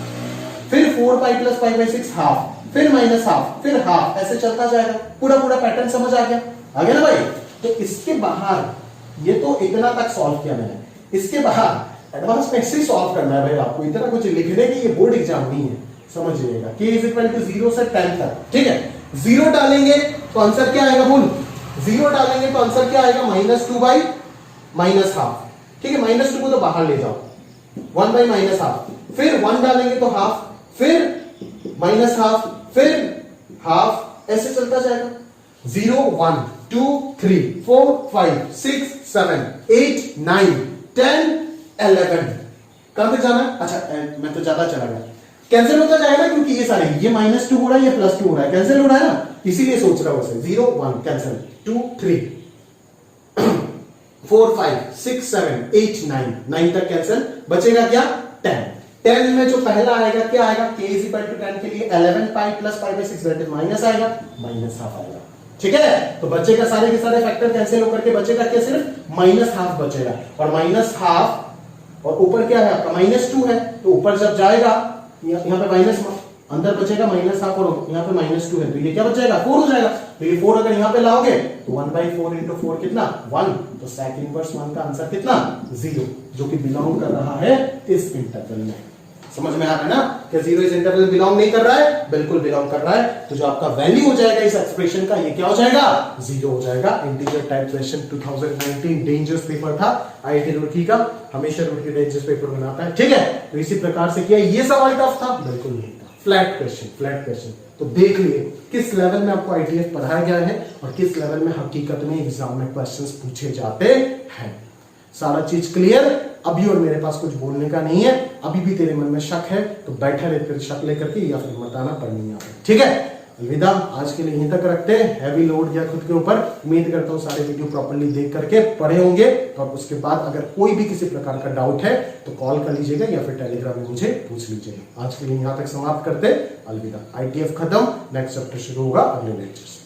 फिर 4 pi plus pi by 6 half, फिर माइनस हाफ, फिर हाफ, ऐसे चलता जाएगा। पूरा पैटर्न समझ आ गया ना भाई। तो इसके बाहर, ये तो इतना तक सॉल्व किया मैंने, इसके बाहर एडवांस में ऐसे सॉल्व करना है भाई आपको, इतना कुछ लिखने की ये बोर्ड एग्जाम नहीं है, समझ लीजिएगा। k इज इक्वल टू 0 से 10 तक, ठीक है। 0 डालेंगे तो आंसर क्या आएगा, बोल 0 डालेंगे तो आंसर क्या आएगा, -2 बाई माइनस हाफ, ठीक है। -2 को तो बाहर ले जाओ, 1 बाई माइनस हाफ, फिर 1 डालेंगे तो हाफ, फिर माइनस हाफ, फिर हाफ, ऐसे चलता जाएगा। 0 1 2 3 4 5 6 7 8 9 10 11, कहां तक जाना है, अच्छा मैं तो ज्यादा चला गया, कैंसिल होता जाएगा क्योंकि ये सारे, ये -2 हो रहा है, ये +2 हो रहा है, कैंसिल हो रहा है ना, इसीलिए सोच रहा हूं। 0 1 कैंसिल, 2 3 4 5 6 7 8 9 9 तक कैंसिल, बचेगा क्या 10 10 में जो पहला आएगा क्या आएगा, k इज इक्वल टू 10 के लिए 11 pi plus pi by 6 that is minus आएगा, माइनस हाफ आएगा। ठीक है, तो बचेगा सारे के सारे फैक्टर कैंसिल होकर के बचेगा क्या, सिर्फ माइनस हाफ बचेगा। और माइनस हाफ और ऊपर क्या है आपका -2 है, तो ऊपर जब जाएगा यहाँ पे माइनस, अंदर बचेगा माइनस हाफ और यहाँ पे -2 है, तो ये क्या बच जाएगा 4 हो जाएगा। तो ये 4 अगर यहाँ पे लाओगे तो 1/4 इंटू 4 कितना 1, तो sec इनवर्स 1 का आंसर कितना 0, जो कि बिलोंग कर रहा है इस इंटरवल में। समझ में आ रहा है ना कि 0 इस इंटरवल में बिलोंग नहीं कर रहा है, बिल्कुल बिलोंग कर रहा है। तो जो आपका वैल्यू हो जाएगा इस एक्सप्रेशन का, ये क्या हो जाएगा 0 हो जाएगा। Integer type question 2019 dangerous paper था आईआईटी रुड़की का, हमेशा रुड़की डेंजरस पेपर बनाता है। ठीक है, तो इसी प्रकार से किया, ये सवाल टफ था बिल्कुल नहीं था, फ्लैट क्वेश्चन, फ्लैट क्वेश्चन। तो देख लिए किस लेवल में आपको आईटीएफ पढ़ाया गया है और किस लेवल में हकीकत में एग्जाम में क्वेश्चंस पूछे जाते हैं। सारा चीज क्लियर। अभी और मेरे पास कुछ बोलने का नहीं है, अभी भी तेरे मन में शक है तो बैठा रहकर शक लेकर के या फिर मताना पढ़नी यहाँ पे। ठीक है, अलविदा, आज के लिए यहीं तक रखते हैं। हैवी लोड दिया खुद के ऊपर, उम्मीद करता हूँ सारे वीडियो प्रॉपर्ली देख करके पढ़े होंगे। और उसके बाद अगर कोई भी किसी प्रकार का डाउट है तो कॉल कर लीजिएगा या फिर टेलीग्राम में मुझे पूछ लीजिएगा। आज के लिए यहाँ तक समाप्त करते, अलविदा। आईटीएफ खत्म, नेक्स्ट चैप्टर शुरू होगा अगले लेक्चर से।